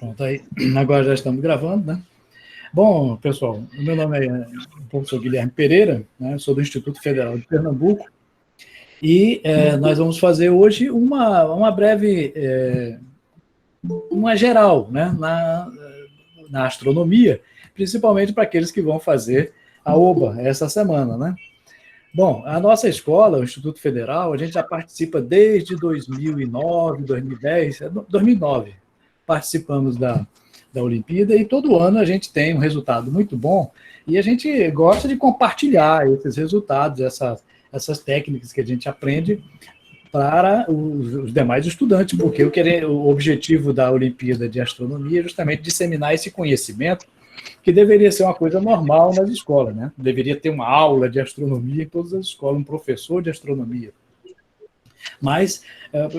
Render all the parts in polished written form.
Pronto, aí agora já estamos gravando, né? Bom, pessoal, o meu nome é o professor Guilherme Pereira, né? Sou do Instituto Federal de Pernambuco, e nós vamos fazer hoje uma breve, uma geral, né? Na astronomia, principalmente para aqueles que vão fazer a OBA essa semana, né? Bom, a nossa escola, o Instituto Federal, a gente já participa desde 2009, 2010, 2009, participamos da Olimpíada, e todo ano a gente tem um resultado muito bom, e a gente gosta de compartilhar esses resultados, essas técnicas que a gente aprende para os demais estudantes, porque o objetivo da Olimpíada de Astronomia é justamente disseminar esse conhecimento, que deveria ser uma coisa normal nas escolas, né? Deveria ter uma aula de astronomia em todas as escolas, um professor de astronomia. Mas,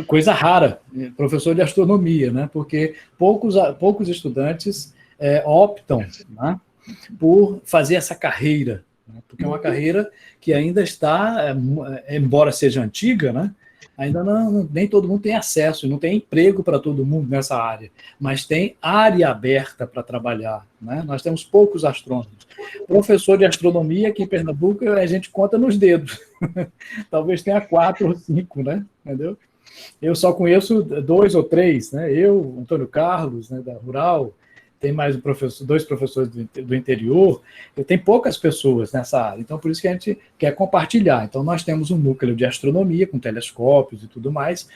coisa rara, professor de astronomia, né? Porque poucos estudantes optam, né, por fazer essa carreira, né? Porque é uma carreira que ainda está, embora seja antiga, né? Ainda nem todo mundo tem acesso, não tem emprego para todo mundo nessa área, mas tem área aberta para trabalhar, né? Nós temos poucos astrônomos. Professor de astronomia aqui em Pernambuco, a gente conta nos dedos. Talvez tenha 4 ou 5, né? Entendeu? Eu só conheço 2 ou 3, né? Eu, Antônio Carlos, né, da Rural, tem mais 2 professores do interior, tem poucas pessoas nessa área, então por isso que a gente quer compartilhar. Então nós temos um núcleo de astronomia com telescópios e tudo mais,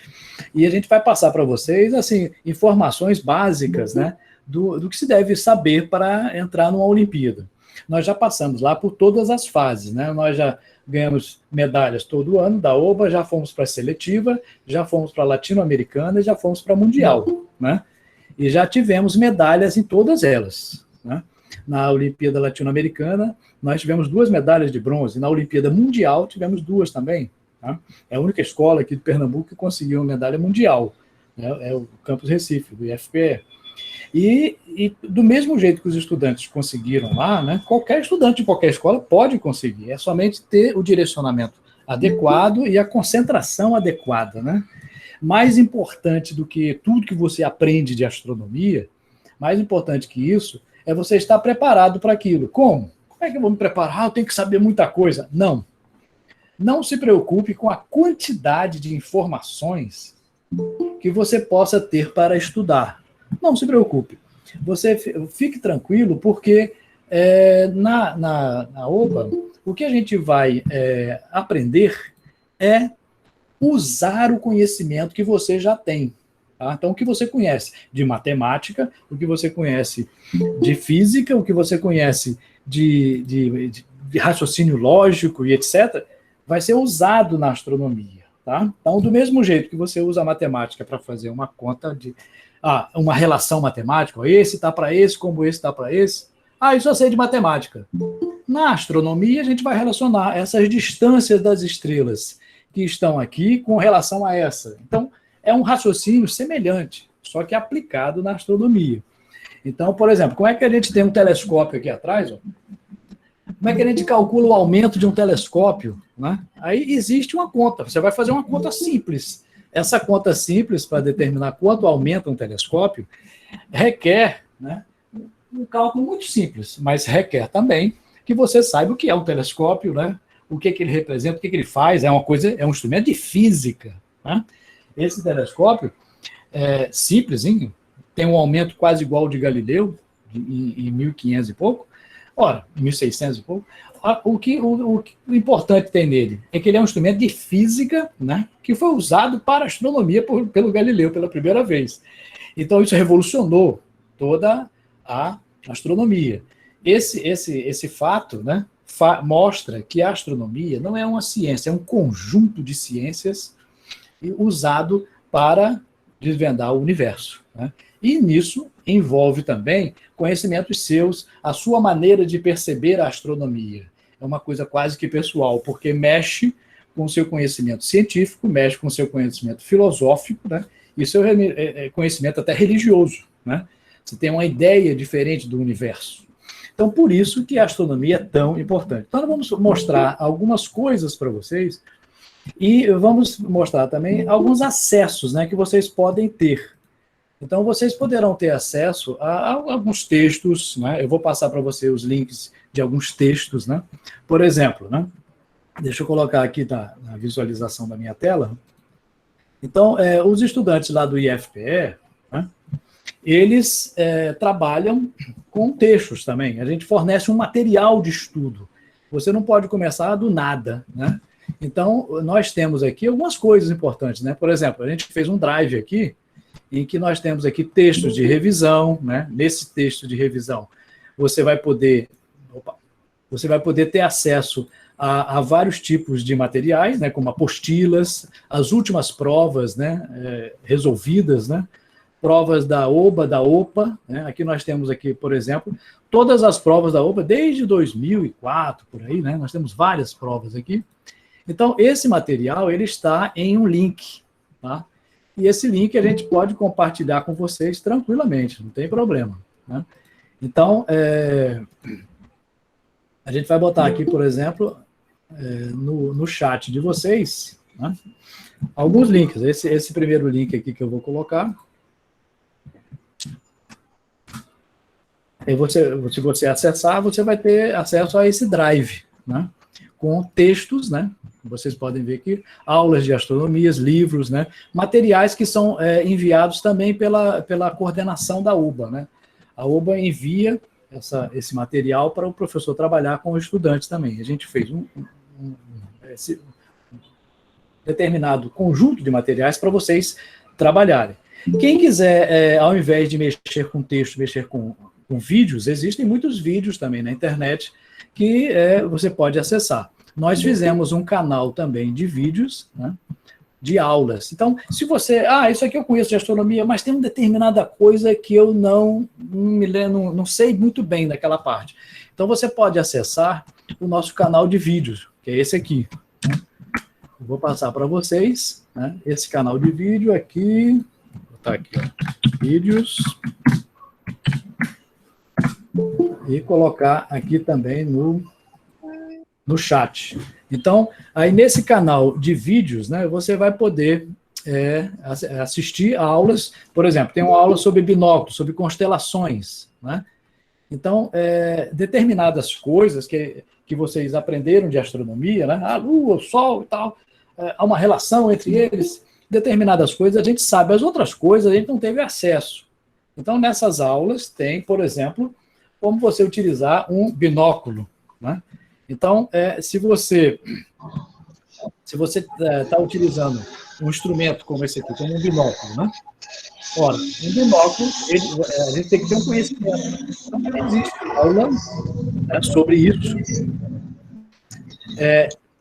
e a gente vai passar para vocês assim informações básicas, né, do que se deve saber para entrar numa Olimpíada. Nós já passamos lá por todas as fases, né? Nós já ganhamos medalhas todo ano da OBA, já fomos para a seletiva, já fomos para a latino-americana e já fomos para a mundial, né? E já tivemos medalhas em todas elas, né? Na Olimpíada Latino-Americana, nós tivemos 2 medalhas de bronze. Na Olimpíada Mundial, tivemos 2 também, tá? É a única escola aqui de Pernambuco que conseguiu uma medalha mundial, né? É o Campus Recife, do IFPE. E do mesmo jeito que os estudantes conseguiram lá, né? Qualquer estudante de qualquer escola pode conseguir. É somente ter o direcionamento adequado e a concentração adequada, né? Mais importante do que tudo que você aprende de astronomia, mais importante que isso, é você estar preparado para aquilo. Como? Como é que eu vou me preparar? Eu tenho que saber muita coisa. Não. Não se preocupe com a quantidade de informações que você possa ter para estudar. Não se preocupe. Você fique tranquilo, porque na OBA, o que a gente vai aprender é usar o conhecimento que você já tem. Tá? Então, o que você conhece de matemática, o que você conhece de física, o que você conhece de raciocínio lógico e etc., vai ser usado na astronomia. Tá? Então, do mesmo jeito que você usa a matemática para fazer uma conta uma relação matemática, esse está para esse, como esse está para esse. Isso eu sei de matemática. Na astronomia, a gente vai relacionar essas distâncias das estrelas que estão aqui com relação a essa. Então, é um raciocínio semelhante, só que aplicado na astronomia. Então, por exemplo, como é que a gente tem um telescópio aqui atrás? Ó? Como é que a gente calcula o aumento de um telescópio? Né? Aí existe uma conta, você vai fazer uma conta simples. Essa conta simples, para determinar quanto aumenta um telescópio, requer, né, um cálculo muito simples, mas requer também que você saiba o que é um telescópio, né? O que ele representa, o que ele faz, é um instrumento de física. Né? Esse telescópio simplesinho, tem um aumento quase igual ao de Galileu, em 1500 e pouco, em 1600 e pouco. O importante tem nele é que ele é um instrumento de física, né, que foi usado para a astronomia pelo Galileu pela primeira vez. Então, isso revolucionou toda a astronomia. Esse fato, né, mostra que a astronomia não é uma ciência, é um conjunto de ciências usado para desvendar o universo. Né? E nisso envolve também conhecimentos seus, a sua maneira de perceber a astronomia. É uma coisa quase que pessoal, porque mexe com o seu conhecimento científico, mexe com o seu conhecimento filosófico, né? E seu conhecimento até religioso. Né? Você tem uma ideia diferente do universo. Então, por isso que a astronomia é tão importante. Então, nós vamos mostrar algumas coisas para vocês e vamos mostrar também alguns acessos, né, que vocês podem ter Então, vocês poderão ter acesso a alguns textos, né? Eu vou passar para você os links de alguns textos, né? Por exemplo, né? Deixa eu colocar aqui na visualização da minha tela. Então, os estudantes lá do IFPE, né? Eles trabalham com textos também. A gente fornece um material de estudo. Você não pode começar do nada, né? Então, nós temos aqui algumas coisas importantes, né? Por exemplo, a gente fez um drive aqui, em que nós temos aqui textos de revisão, né? Nesse texto de revisão, você vai poder ter acesso a vários tipos de materiais, né? Como apostilas, as últimas provas, né? Resolvidas, né? Provas da OBA, da OPA, né? Aqui nós temos aqui, por exemplo, todas as provas da OPA desde 2004, por aí, né? Nós temos várias provas aqui. Então, esse material, ele está em um link, tá? E esse link a gente pode compartilhar com vocês tranquilamente, não tem problema, né? Então, a gente vai botar aqui, por exemplo, no chat de vocês, né, alguns links. Esse primeiro link aqui que eu vou colocar. E se você acessar, você vai ter acesso a esse drive, né, com textos, né? Vocês podem ver aqui, aulas de astronomia, livros, né? Materiais que são enviados também pela coordenação da UBA, né? A UBA envia esse material para o professor trabalhar com os estudantes também. A gente fez esse determinado conjunto de materiais para vocês trabalharem. Quem quiser, ao invés de mexer com texto, mexer com vídeos, existem muitos vídeos também na internet que você pode acessar. Nós fizemos um canal também de vídeos, né, de aulas. Então, se você... isso aqui eu conheço de astronomia, mas tem uma determinada coisa que eu não sei muito bem daquela parte. Então, você pode acessar o nosso canal de vídeos, que é esse aqui. Eu vou passar para vocês, né, esse canal de vídeo aqui. Vou botar aqui, ó, vídeos. E colocar aqui também no chat. Então, aí nesse canal de vídeos, né, você vai poder assistir a aulas, por exemplo, tem uma aula sobre binóculos, sobre constelações, né? Então, determinadas coisas que vocês aprenderam de astronomia, né, a Lua, o Sol e tal, há uma relação entre eles, determinadas coisas a gente sabe, as outras coisas a gente não teve acesso. Então, nessas aulas tem, por exemplo, como você utilizar um binóculo, né? Então, se você está utilizando um instrumento como esse aqui, como um binóculo, né? Ora, um binóculo, a gente tem que ter um conhecimento. Então, existe aula, né, sobre isso,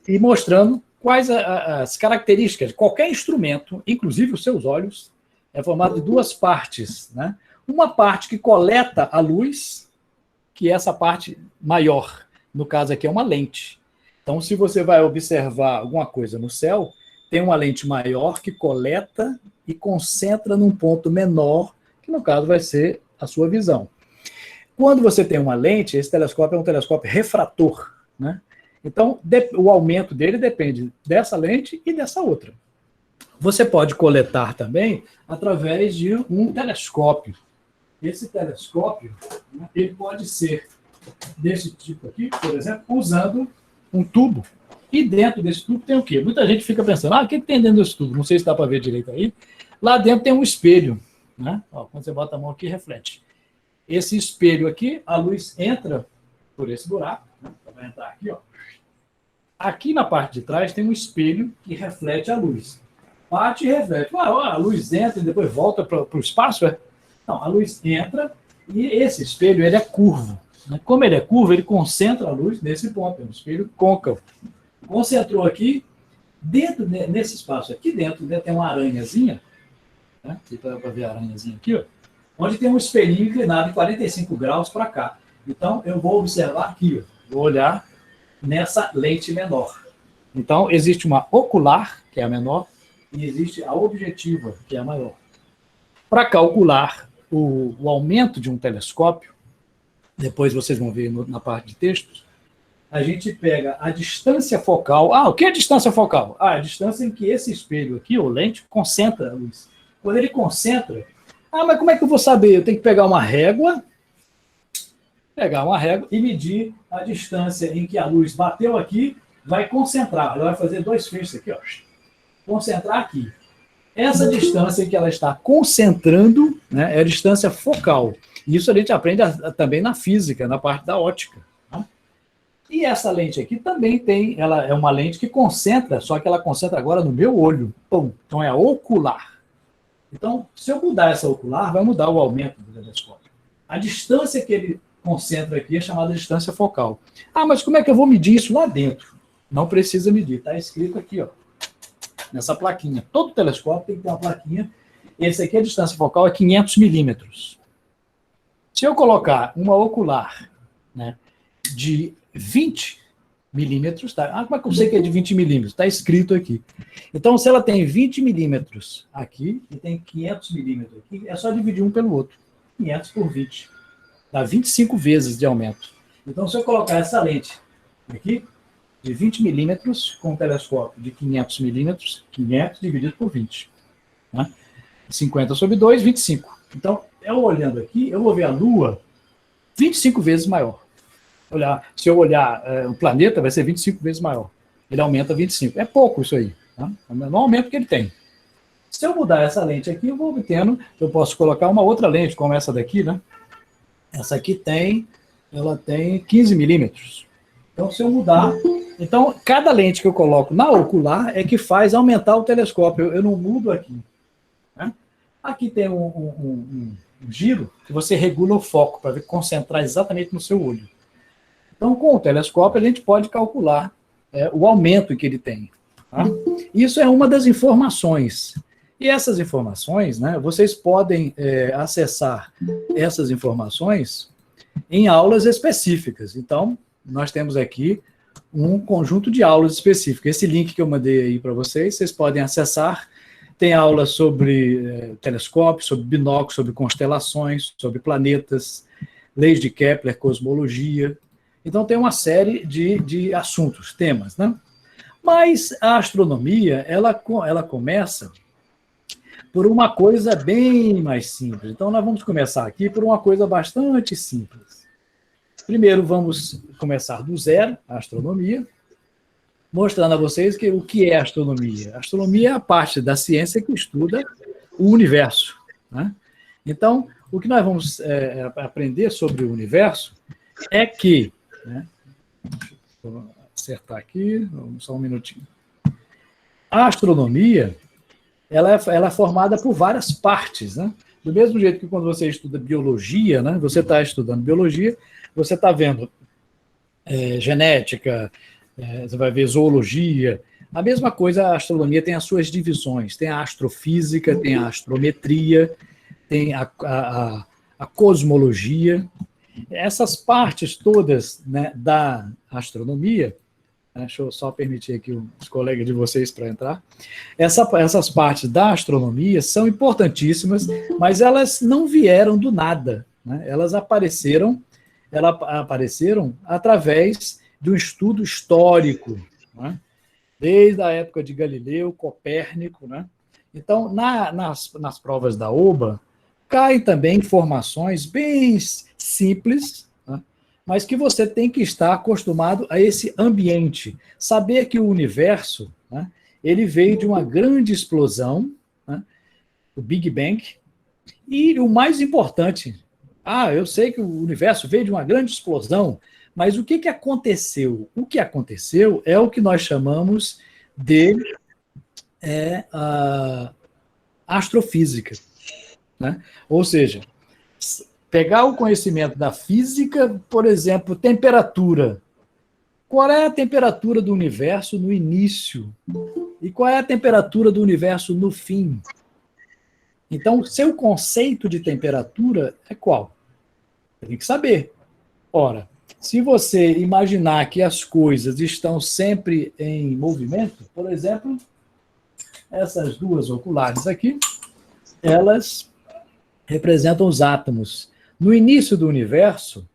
e mostrando quais as características de qualquer instrumento, inclusive os seus olhos, é formado de duas partes, né? Uma parte que coleta a luz, que é essa parte maior. No caso aqui é uma lente. Então, se você vai observar alguma coisa no céu, tem uma lente maior que coleta e concentra num ponto menor, que no caso vai ser a sua visão. Quando você tem uma lente, esse telescópio é um telescópio refrator, né? Então, o aumento dele depende dessa lente e dessa outra. Você pode coletar também através de um telescópio. Esse telescópio, né, ele pode ser desse tipo aqui, por exemplo, usando um tubo. E dentro desse tubo tem o quê? Muita gente fica pensando, o que tem dentro desse tubo? Não sei se dá para ver direito aí. Lá dentro tem um espelho, né? Ó, quando você bota a mão aqui, reflete. Esse espelho aqui, a luz entra por esse buraco, né? Vai entrar aqui, ó. Aqui na parte de trás tem um espelho que reflete a luz. Bate e reflete. A luz entra e depois volta para o espaço? Não, a luz entra e esse espelho ele é curvo. Como ele é curvo, ele concentra a luz nesse ponto, é um espelho côncavo. Concentrou aqui, dentro, nesse espaço aqui dentro, tem uma aranhazinha, né? Dá para ver a aranhazinha aqui, ó, onde tem um espelhinho inclinado em 45 graus para cá. Então, eu vou observar aqui, ó, vou olhar nessa lente menor. Então, existe uma ocular, que é a menor, e existe a objetiva, que é a maior. Para calcular o aumento de um telescópio, depois vocês vão ver na parte de textos, a gente pega a distância focal. O que é a distância focal? A distância em que esse espelho aqui, ou lente, concentra a luz. Quando ele concentra, Ah, mas como é que eu vou saber? Eu tenho que pegar uma régua e medir a distância em que a luz bateu aqui, vai concentrar. Ela vai fazer 2 feixes aqui, ó. Concentrar aqui. Essa distância que ela está concentrando, né, é a distância focal. Isso a gente aprende também na física, na parte da ótica. Tá? E essa lente aqui também tem, ela é uma lente que concentra, só que ela concentra agora no meu olho. Pum. Então é a ocular. Então, se eu mudar essa ocular, vai mudar o aumento do telescópio. A distância que ele concentra aqui é chamada distância focal. Ah, mas como é que eu vou medir isso lá dentro? Não precisa medir, está escrito aqui, ó, nessa plaquinha. Todo telescópio tem que ter uma plaquinha. Esse aqui, a distância focal é 500 milímetros. Se eu colocar uma ocular, né, de 20 milímetros, tá? Ah, como é que eu sei que é de 20 milímetros? Está escrito aqui. Então, se ela tem 20 milímetros aqui e tem 500 milímetros aqui, é só dividir um pelo outro. 500 por 20. Dá 25 vezes de aumento. Então, se eu colocar essa lente aqui, de 20 milímetros, com um telescópio de 500 milímetros, 500 dividido por 20. Né? 50 sobre 2, 25. Então, eu olhando aqui, eu vou ver a Lua 25 vezes maior. Se eu olhar o planeta, vai ser 25 vezes maior. Ele aumenta 25. É pouco isso aí. Tá? É o menor aumento que ele tem. Se eu mudar essa lente aqui, eu vou obtendo, eu posso colocar uma outra lente, como essa daqui, né? Essa aqui ela tem 15 milímetros. Então, se eu mudar... Então, cada lente que eu coloco na ocular é que faz aumentar o telescópio. Eu não mudo aqui. Né? Aqui tem um giro que você regula o foco para concentrar exatamente no seu olho. Então, com o telescópio, a gente pode calcular o aumento que ele tem. Tá? Isso é uma das informações. E essas informações, né, vocês podem acessar essas informações em aulas específicas. Então, nós temos aqui um conjunto de aulas específicas. Esse link que eu mandei aí para vocês, vocês podem acessar. Tem aulas sobre telescópio, sobre binóculo, sobre constelações, sobre planetas, leis de Kepler, cosmologia. Então, tem uma série de assuntos, temas, né? Mas a astronomia, ela começa por uma coisa bem mais simples. Então, nós vamos começar aqui por uma coisa bastante simples. Primeiro, vamos começar do zero, a astronomia, mostrando a vocês o que é astronomia. A astronomia é a parte da ciência que estuda o universo. Né? Então, o que nós vamos aprender sobre o universo é que... Né? Deixa eu acertar aqui, só um minutinho. A astronomia... Ela é formada por várias partes, né? Do mesmo jeito que quando você estuda biologia, né? Você está estudando biologia, você está vendo genética, você vai ver zoologia. A mesma coisa, a astronomia tem as suas divisões. Tem a astrofísica, tem a astrometria, tem a cosmologia. Essas partes todas, né, da astronomia... Deixa eu só permitir aqui os colegas de vocês para entrar. Essas partes da astronomia são importantíssimas, mas elas não vieram do nada. Né? Elas apareceram através de um estudo histórico, né? Desde a época de Galileu, Copérnico. Né? Então, nas provas da OBA, caem também informações bem simples, mas que você tem que estar acostumado a esse ambiente. Saber que o universo, né, ele veio de uma grande explosão, né, o Big Bang, e o mais importante, eu sei que o universo veio de uma grande explosão, mas o que aconteceu? O que aconteceu é o que nós chamamos de astrofísica. Né? Ou seja, pegar o conhecimento da física, por exemplo, temperatura. Qual é a temperatura do universo no início? E qual é a temperatura do universo no fim? Então, o seu conceito de temperatura é qual? Tem que saber. Ora, se você imaginar que as coisas estão sempre em movimento, por exemplo, essas duas oculares aqui, elas representam os átomos. No início do universo,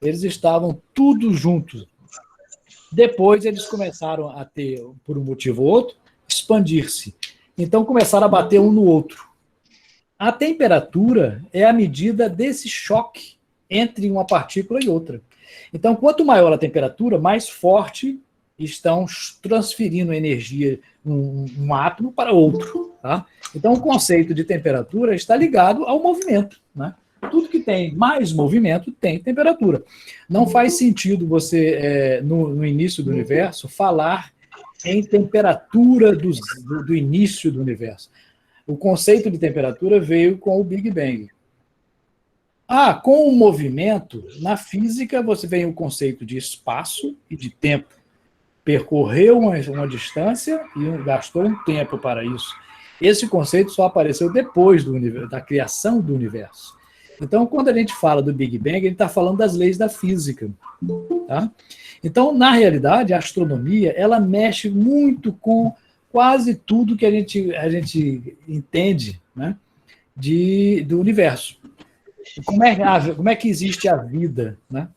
eles estavam tudo juntos. Depois, eles começaram a ter, por um motivo ou outro, expandir-se. Então, começaram a bater um no outro. A temperatura é a medida desse choque entre uma partícula e outra. Então, quanto maior a temperatura, mais forte estão transferindo energia um átomo para outro. Tá? Então, o conceito de temperatura está ligado ao movimento. Né? Tudo que tem mais movimento tem temperatura. Não faz sentido você, no início do universo, falar em temperatura do início do universo. O conceito de temperatura veio com o Big Bang. Com o movimento, na física, você vem o conceito de espaço e de tempo. Percorreu uma distância e gastou um tempo para isso. Esse conceito só apareceu depois da criação do universo. Então, quando a gente fala do Big Bang, ele está falando das leis da física. Tá? Então, na realidade, a astronomia ela mexe muito com quase tudo que a gente entende, né, do universo. Como é que existe a vida, né?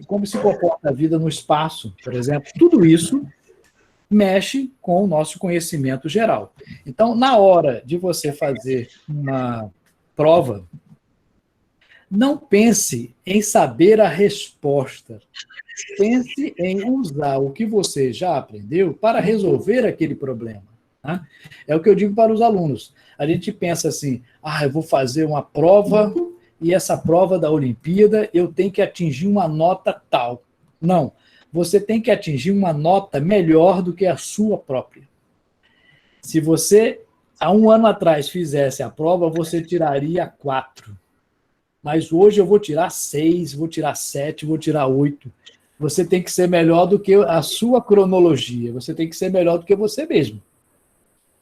Como se comporta a vida no espaço, por exemplo? Tudo isso mexe com o nosso conhecimento geral. Então, na hora de você fazer uma prova, não pense em saber a resposta. Pense em usar o que você já aprendeu para resolver aquele problema. Né? É o que eu digo para os alunos. A gente pensa assim, eu vou fazer uma prova e essa prova da Olimpíada eu tenho que atingir uma nota tal. Não, você tem que atingir uma nota melhor do que a sua própria. Se você, há um ano atrás, fizesse a prova, você tiraria 4. Mas hoje eu vou tirar 6, vou tirar 7, vou tirar 8. Você tem que ser melhor do que a sua cronologia, você tem que ser melhor do que você mesmo.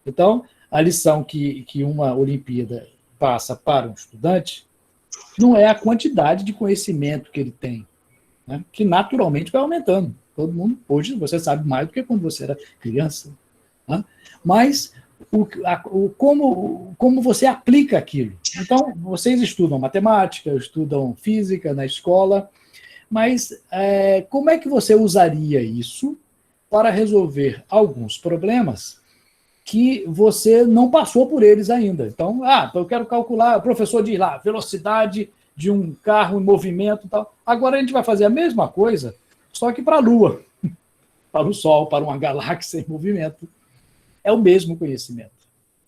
Então, a lição que uma Olimpíada passa para um estudante não é a quantidade de conhecimento que ele tem, né? Que naturalmente vai aumentando. Todo mundo, hoje, você sabe mais do que quando você era criança. Né? Mas como você aplica aquilo. Então, vocês estudam matemática, estudam física na escola, mas como é que você usaria isso para resolver alguns problemas que você não passou por eles ainda? Então, eu quero calcular, o professor diz lá, velocidade de um carro em movimento e tal. Agora a gente vai fazer a mesma coisa, só que para a Lua, para o Sol, para uma galáxia em movimento. É o mesmo conhecimento.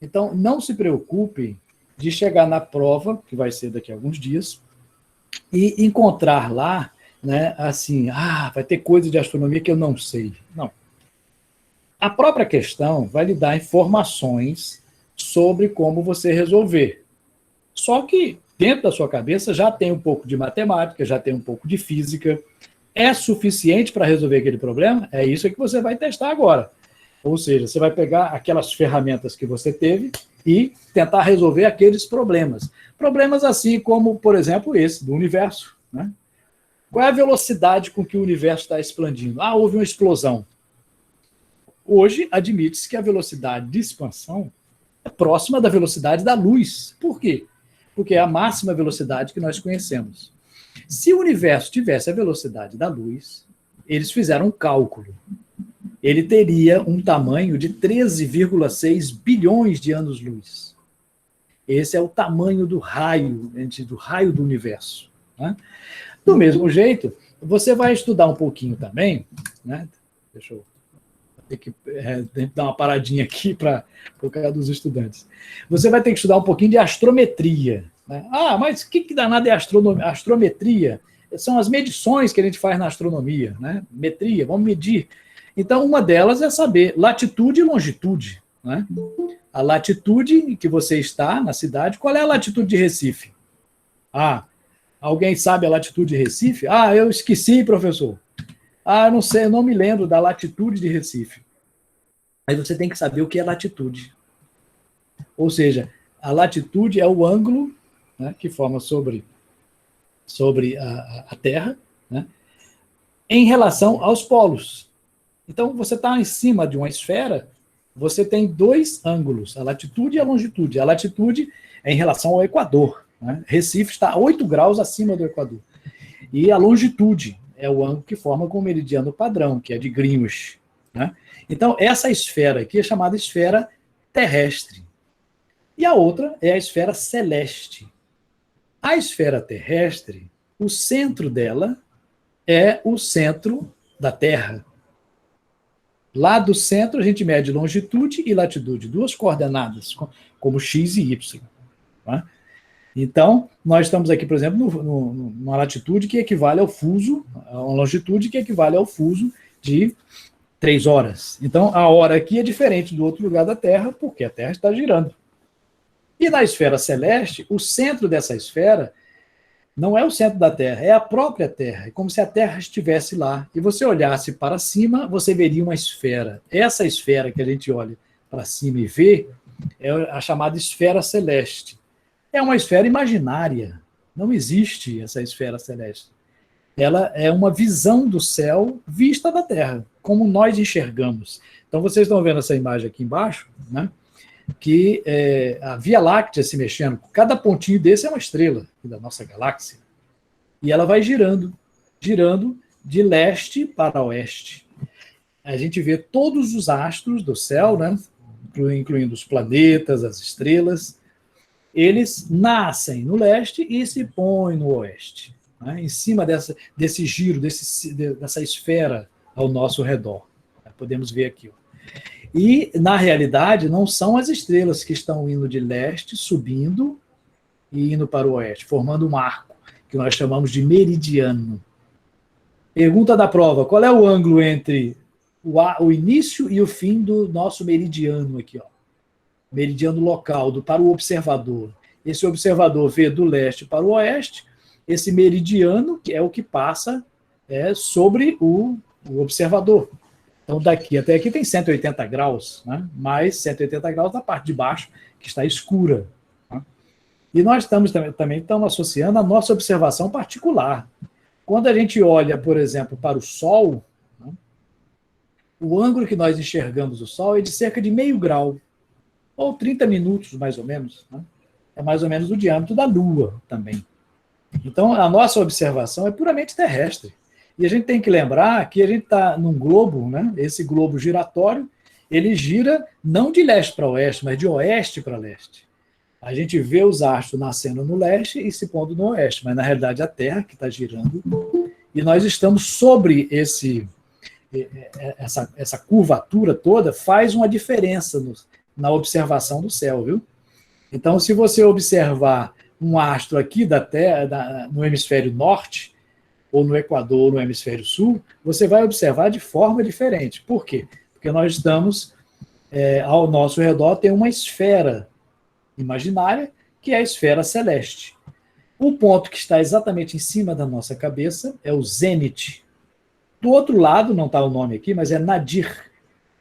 Então, não se preocupem de chegar na prova, que vai ser daqui a alguns dias, e encontrar lá, né, assim, vai ter coisa de astronomia que eu não sei. Não. A própria questão vai lhe dar informações sobre como você resolver. Só que dentro da sua cabeça já tem um pouco de matemática, já tem um pouco de física. É suficiente para resolver aquele problema? É isso que você vai testar agora. Ou seja, você vai pegar aquelas ferramentas que você teve e tentar resolver aqueles problemas. Problemas assim como, por exemplo, esse, do universo. Né? Qual é a velocidade com que o universo está expandindo? Houve uma explosão. Hoje, admite-se que a velocidade de expansão é próxima da velocidade da luz. Por quê? Porque é a máxima velocidade que nós conhecemos. Se o universo tivesse a velocidade da luz, eles fizeram um cálculo. Ele teria um tamanho de 13,6 bilhões de anos-luz. Esse é o tamanho do raio do universo. Né? Do mesmo jeito, você vai estudar um pouquinho também, né? Deixa eu ter que dar uma paradinha aqui para o cara dos estudantes. Você vai ter que estudar um pouquinho de astrometria. Né? Mas o que danado é astrometria? São as medições que a gente faz na astronomia. Né? Metria, vamos medir. Então, uma delas é saber latitude e longitude. Né? A latitude em que você está na cidade, qual é a latitude de Recife? Alguém sabe a latitude de Recife? Eu esqueci, professor. Não sei, eu não me lembro da latitude de Recife. Aí você tem que saber o que é latitude. Ou seja, a latitude é o ângulo, né, que forma sobre a Terra, né, em relação aos polos. Então, você está em cima de uma esfera, você tem 2 ângulos, a latitude e a longitude. A latitude é em relação ao Equador. Né? Recife está a 8 graus acima do Equador. E a longitude é o ângulo que forma com o meridiano padrão, que é de Greenwich. Né? Então, essa esfera aqui é chamada esfera terrestre. E a outra é a esfera celeste. A esfera terrestre, o centro dela é o centro da Terra. Lá do centro, a gente mede longitude e latitude, duas coordenadas, como x e y. Tá? Então, nós estamos aqui, por exemplo, numa latitude que equivale ao fuso, uma longitude que equivale ao fuso de 3 horas. Então, a hora aqui é diferente do outro lugar da Terra, porque a Terra está girando. E na esfera celeste, o centro dessa esfera não é o centro da Terra, é a própria Terra. É como se a Terra estivesse lá. E você olhasse para cima, você veria uma esfera. Essa esfera que a gente olha para cima e vê é a chamada esfera celeste. É uma esfera imaginária. Não existe essa esfera celeste. Ela é uma visão do céu vista da Terra, como nós enxergamos. Então, vocês estão vendo essa imagem aqui embaixo, né? Que a Via Láctea se mexendo. Cada pontinho desse é uma estrela da nossa galáxia. E ela vai girando, girando de leste para oeste. A gente vê todos os astros do céu, né? Incluindo os planetas, as estrelas, eles nascem no leste e se põem no oeste, né? Em cima desse giro, dessa esfera ao nosso redor. Podemos ver aqui, ó. E, na realidade, não são as estrelas que estão indo de leste, subindo e indo para o oeste, formando um arco, que nós chamamos de meridiano. Pergunta da prova: qual é o ângulo entre o início e o fim do nosso meridiano aqui, ó? Meridiano local, para o observador. Esse observador vê do leste para o oeste, esse meridiano, que é o que passa sobre o observador. Então, daqui até aqui tem 180 graus, né? Mais 180 graus na parte de baixo, que está escura. Né? E nós estamos também associando a nossa observação particular. Quando a gente olha, por exemplo, para o Sol, né? O ângulo que nós enxergamos o Sol é de cerca de meio grau, ou 30 minutos, mais ou menos. Né? É mais ou menos o diâmetro da Lua também. Então, a nossa observação é puramente terrestre. E a gente tem que lembrar que a gente está num globo, né? Esse globo giratório, ele gira não de leste para oeste, mas de oeste para leste. A gente vê os astros nascendo no leste e se pondo no oeste, mas na realidade a Terra que está girando, e nós estamos sobre essa curvatura toda, faz uma diferença na observação do céu, viu? Então, se você observar um astro aqui da Terra, no hemisfério norte, ou no Equador, ou no hemisfério sul, você vai observar de forma diferente. Por quê? Porque nós estamos, ao nosso redor, tem uma esfera imaginária, que é a esfera celeste. O ponto que está exatamente em cima da nossa cabeça é o zênite. Do outro lado, não está o nome aqui, mas é nadir.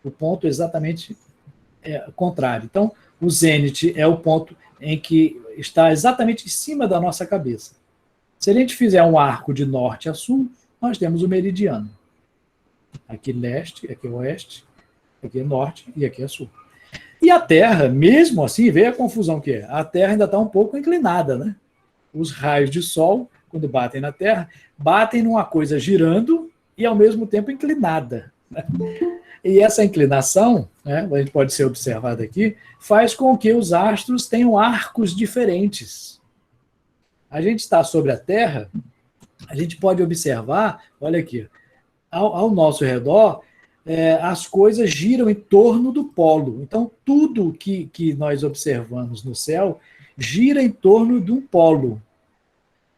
O ponto exatamente contrário. Então, o zênite é o ponto em que está exatamente em cima da nossa cabeça. Se a gente fizer um arco de norte a sul, nós temos o meridiano. Aqui leste, aqui oeste, aqui é norte e aqui é sul. E a Terra, mesmo assim, vê a confusão que é. A Terra ainda está um pouco inclinada, né? Os raios de sol, quando batem na Terra, batem numa coisa girando e, ao mesmo tempo, inclinada. Né? E essa inclinação, né, a gente pode ser observada aqui, faz com que os astros tenham arcos diferentes. A gente está sobre a Terra, a gente pode observar, olha aqui, ao nosso redor, as coisas giram em torno do polo. Então, tudo que nós observamos no céu gira em torno de um polo.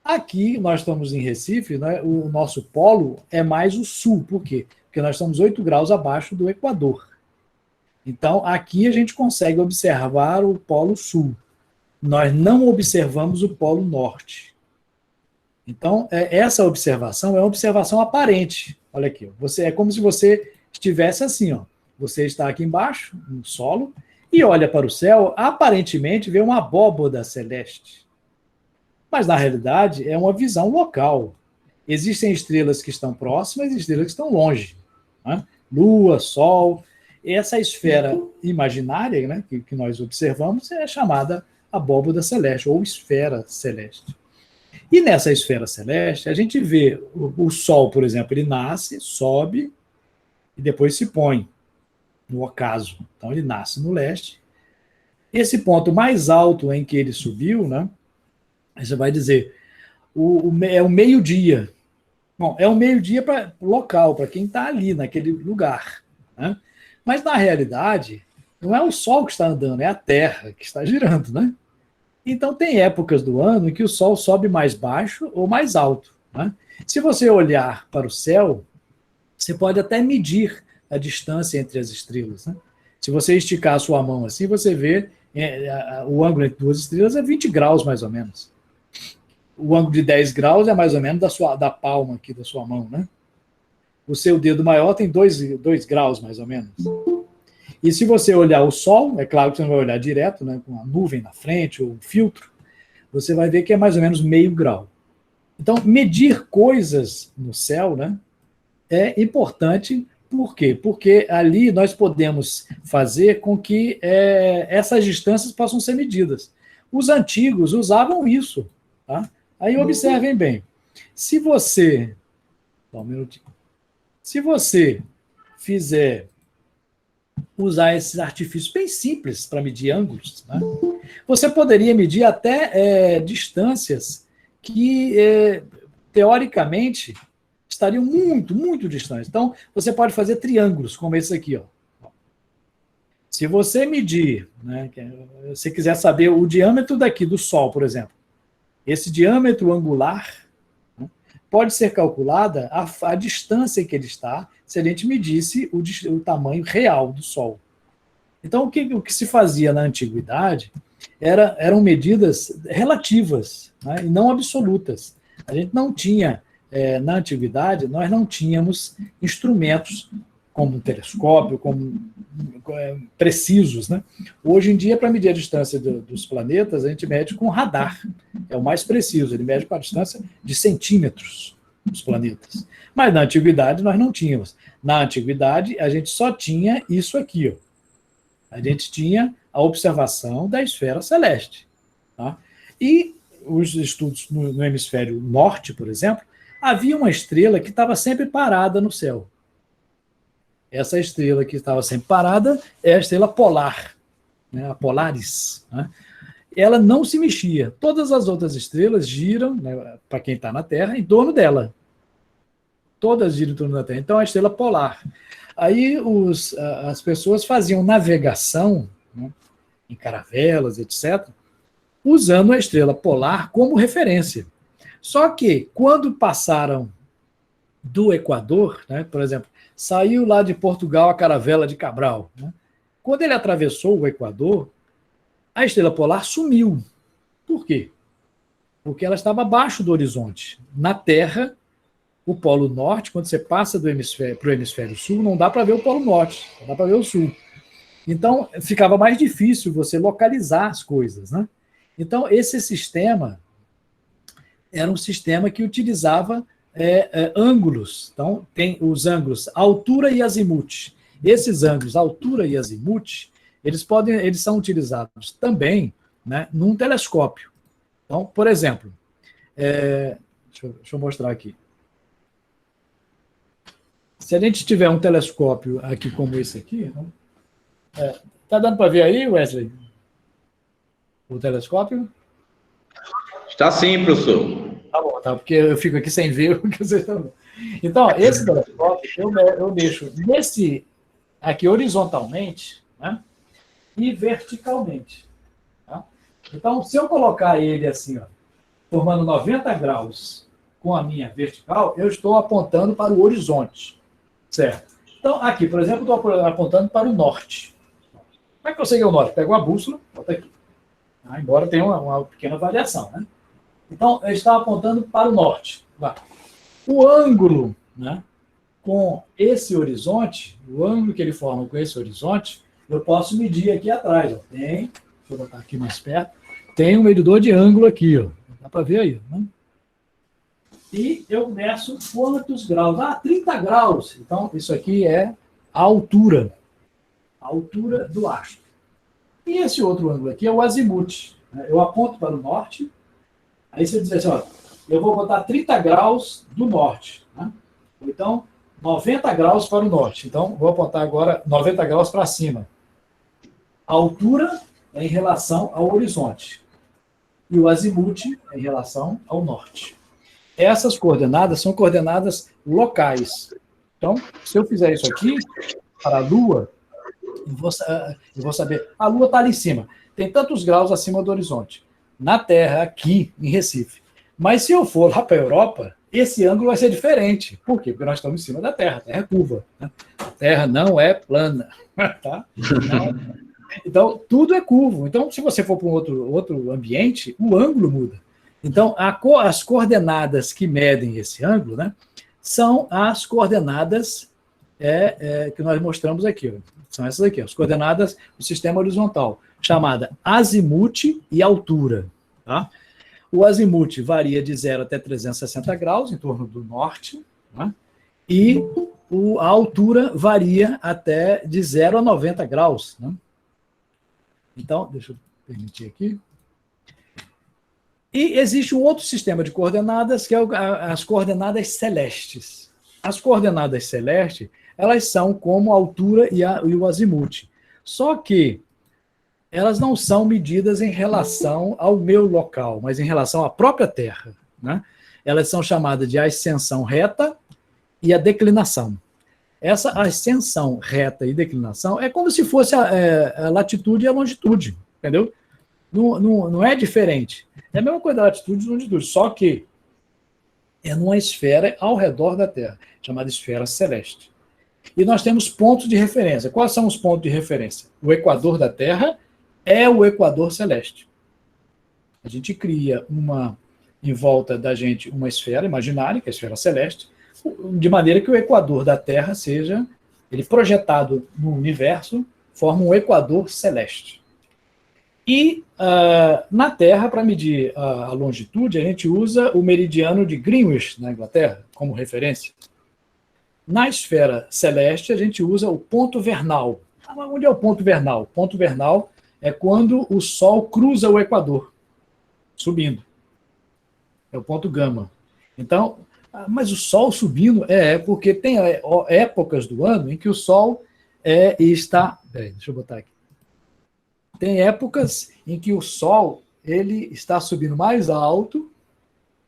Aqui, nós estamos em Recife, né, o nosso polo é mais o sul. Por quê? Porque nós estamos 8 graus abaixo do Equador. Então, aqui a gente consegue observar o polo sul. Nós não observamos o polo norte. Então, essa observação é uma observação aparente. Olha aqui, é como se você estivesse assim, ó. Você está aqui embaixo, no solo, e olha para o céu, aparentemente vê uma abóboda celeste. Mas, na realidade, é uma visão local. Existem estrelas que estão próximas e estrelas que estão longe. Né? Lua, Sol. Essa esfera imaginária, né, que nós observamos é chamada abóboda celeste, ou esfera celeste. E nessa esfera celeste, a gente vê o Sol, por exemplo, ele nasce, sobe e depois se põe no ocaso. Então ele nasce no leste Esse ponto mais alto em que ele subiu, né? Você vai dizer, é o meio-dia. Bom, é o meio-dia para o local, para quem está ali, naquele lugar. Né? Mas, na realidade, não é o Sol que está andando, é a Terra que está girando. Né? Então, tem épocas do ano em que o Sol sobe mais baixo ou mais alto. Né? Se você olhar para o céu, você pode até medir a distância entre as estrelas. Né? Se você esticar a sua mão assim, você vê o ângulo entre duas estrelas é 20 graus, mais ou menos. O ângulo de 10 graus é mais ou menos da palma aqui da sua mão, né? O seu dedo maior tem 2 graus, mais ou menos. E se você olhar o Sol, é claro que você não vai olhar direto, né, com uma nuvem na frente ou um filtro, você vai ver que é mais ou menos meio grau. Então, medir coisas no céu, né, é importante. Por quê? Porque ali nós podemos fazer com que essas distâncias possam ser medidas. Os antigos usavam isso. Tá? Aí observem bem. Se você... Só um minutinho. Se você fizer usar esses artifícios bem simples para medir ângulos, né, você poderia medir até distâncias que, teoricamente, estariam muito, muito distantes. Então, você pode fazer triângulos, como esse aqui. Ó. Se você medir, né, se quiser saber o diâmetro daqui do Sol, por exemplo, esse diâmetro angular, né, pode ser calculada a distância em que ele está, se a gente medisse o tamanho real do Sol. Então, o que se fazia na antiguidade eram medidas relativas, né, e não absolutas. A gente não tinha... na antiguidade, nós não tínhamos instrumentos como um telescópio, precisos. Né? Hoje em dia, para medir a distância dos planetas, a gente mede com radar. É o mais preciso, ele mede com a distância de centímetros dos planetas. Mas na antiguidade, nós não tínhamos. Na antiguidade, a gente só tinha isso aqui. Ó. A gente tinha a observação da esfera celeste. Tá? E os estudos no hemisfério norte, por exemplo, havia uma estrela que estava sempre parada no céu. Essa estrela que estava sempre parada é a estrela polar, né, a Polaris. Né? Ela não se mexia. Todas as outras estrelas giram, né, para quem está na Terra, em torno dela. Todas giram em torno da Terra. Então, a estrela polar. Aí as pessoas faziam navegação, né, em caravelas, etc., usando a estrela polar como referência. Só que, quando passaram do Equador, né, por exemplo, saiu lá de Portugal a caravela de Cabral, né, quando ele atravessou o Equador, a estrela polar sumiu. Por quê? Porque ela estava abaixo do horizonte. Na Terra, o Polo Norte, quando você passa para o hemisfério sul, não dá para ver o Polo Norte, não dá para ver o sul. Então, ficava mais difícil você localizar as coisas. Né? Então, esse sistema era um sistema que utilizava ângulos. Então, tem os ângulos altura e azimute. Esses ângulos, altura e azimute, eles são utilizados também, né, num telescópio. Então, por exemplo, deixa eu mostrar aqui. Se a gente tiver um telescópio aqui como esse aqui, tá dando para ver aí, Wesley? O telescópio? Está sim, professor. Tá bom, tá, porque eu fico aqui sem ver o que vocês estão vendo. Então, esse telescópio, eu mexo nesse aqui horizontalmente, né, e verticalmente. Tá? Então, se eu colocar ele assim, ó, formando 90 graus com a minha vertical, eu estou apontando para o horizonte. Certo? Então, aqui, por exemplo, eu estou apontando para o norte. Como é que eu sei que é o norte? Pego a bússola, boto aqui. Embora tenha uma pequena variação, né? Então, eu estava apontando para o norte. O ângulo, né, com esse horizonte, o ângulo que ele forma com esse horizonte, eu posso medir aqui atrás. Ó. Deixa eu botar aqui mais perto. Tem um medidor de ângulo aqui. Ó. Dá para ver aí. Né? E eu meço quantos graus? 30 graus. Então, isso aqui é a altura. A altura do astro. E esse outro ângulo aqui é o azimute. Eu aponto para o norte. Aí você diz assim, ó, eu vou botar 30 graus do norte. Né? Então, 90 graus para o norte. Então, vou apontar agora 90 graus para cima. A altura é em relação ao horizonte. E o azimuth é em relação ao norte. Essas coordenadas são coordenadas locais. Então, se eu fizer isso aqui, para a Lua, eu vou saber, a Lua está ali em cima, tem tantos graus acima do horizonte. Na Terra, aqui, em Recife. Mas se eu for lá para a Europa, esse ângulo vai ser diferente. Por quê? Porque nós estamos em cima da Terra, a Terra é curva. Né? A Terra não é plana. Tá? Então, tudo é curvo. Então, se você for para um outro ambiente, o ângulo muda. Então, as coordenadas que medem esse ângulo, né, são as coordenadas que nós mostramos aqui. Ó. São essas aqui, ó, as coordenadas do sistema horizontal, chamada azimuth e altura. Tá? O azimuth varia de 0 até 360 graus, em torno do norte, tá? E a altura varia até de 0 a 90 graus. Né? Então, deixa eu permitir aqui. E existe um outro sistema de coordenadas, que é as coordenadas celestes. As coordenadas celestes, elas são como a altura e o azimuth. Só que elas não são medidas em relação ao meu local, mas em relação à própria Terra. Né? Elas são chamadas de ascensão reta e a declinação. Essa ascensão reta e declinação é como se fosse a latitude e a longitude, entendeu? Não é diferente. É a mesma coisa da latitude e longitude, só que é numa esfera ao redor da Terra, chamada esfera celeste. E nós temos pontos de referência. Quais são os pontos de referência? O equador da Terra é o equador celeste. A gente cria em volta da gente uma esfera imaginária, que é a esfera celeste, de maneira que o equador da Terra seja, ele projetado no universo, forma um equador celeste. E na Terra, para medir a longitude, a gente usa o meridiano de Greenwich, na Inglaterra, como referência. Na esfera celeste, a gente usa o ponto vernal. Onde é o ponto vernal? O ponto vernal é quando o Sol cruza o Equador, subindo. É o ponto gama. Então, mas o Sol subindo porque tem épocas do ano em que o Sol está... Deixa eu botar aqui. Tem épocas em que o Sol ele está subindo mais alto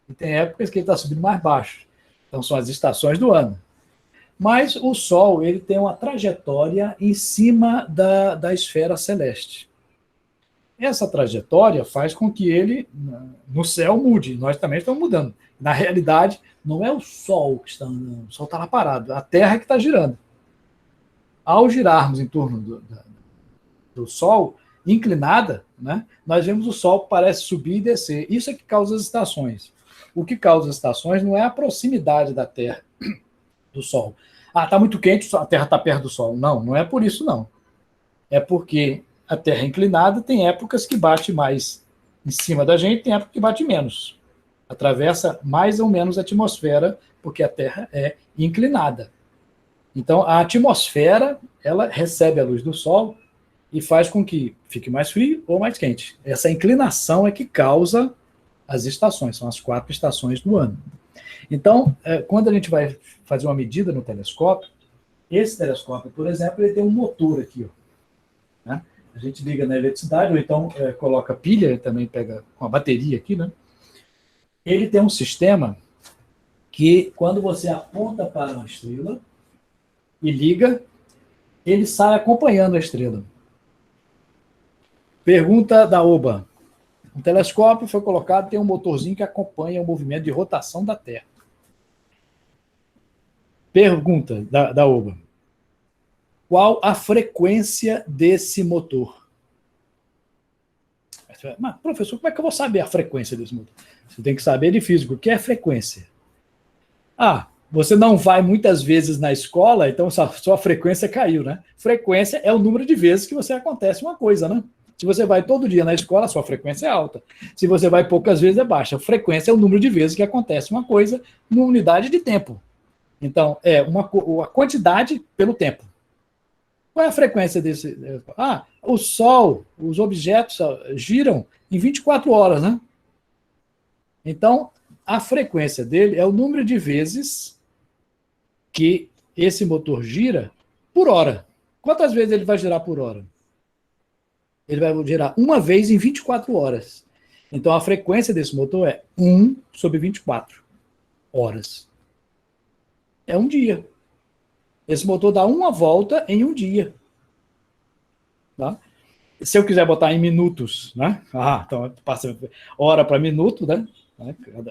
e tem épocas que ele está subindo mais baixo. Então, são as estações do ano. Mas o Sol ele tem uma trajetória em cima da esfera celeste. Essa trajetória faz com que ele, no céu, mude. Nós também estamos mudando. Na realidade, não é o Sol que está andando, o Sol está lá parado, a Terra que está girando. Ao girarmos em torno do Sol, inclinada, né, nós vemos o Sol que parece subir e descer. Isso é que causa as estações. O que causa as estações não é a proximidade da Terra do Sol. Está muito quente, a Terra está perto do Sol. Não é por isso, não. É porque a Terra é inclinada, tem épocas que bate mais em cima da gente, tem épocas que bate menos. Atravessa mais ou menos a atmosfera, porque a Terra é inclinada. Então, a atmosfera, ela recebe a luz do Sol e faz com que fique mais frio ou mais quente. Essa inclinação é que causa as estações, são as 4 estações do ano. Então, quando a gente vai fazer uma medida no telescópio, esse telescópio, por exemplo, ele tem um motor aqui, ó, né? A gente liga na eletricidade, ou então coloca pilha, ele também pega com a bateria aqui, né? Ele tem um sistema que, quando você aponta para uma estrela e liga, ele sai acompanhando a estrela. Pergunta da Oba. Um telescópio foi colocado, tem um motorzinho que acompanha o movimento de rotação da Terra. Pergunta da Oba. Qual a frequência desse motor? Mas, professor, como é que eu vou saber a frequência desse motor? Você tem que saber de físico. O que é frequência? Você não vai muitas vezes na escola, então sua frequência caiu, né? Frequência é o número de vezes que você acontece uma coisa, né? Se você vai todo dia na escola, a sua frequência é alta. Se você vai poucas vezes, é baixa. A frequência é o número de vezes que acontece uma coisa numa unidade de tempo. Então, a quantidade pelo tempo. Qual é a frequência desse? O Sol, os objetos giram em 24 horas, né? Então, a frequência dele é o número de vezes que esse motor gira por hora. Quantas vezes ele vai girar por hora? Ele vai girar uma vez em 24 horas. Então, a frequência desse motor é 1 sobre 24 horas. É um dia. Esse motor dá uma volta em um dia. Tá? Se eu quiser botar em minutos, né? Então passa hora para minuto, né?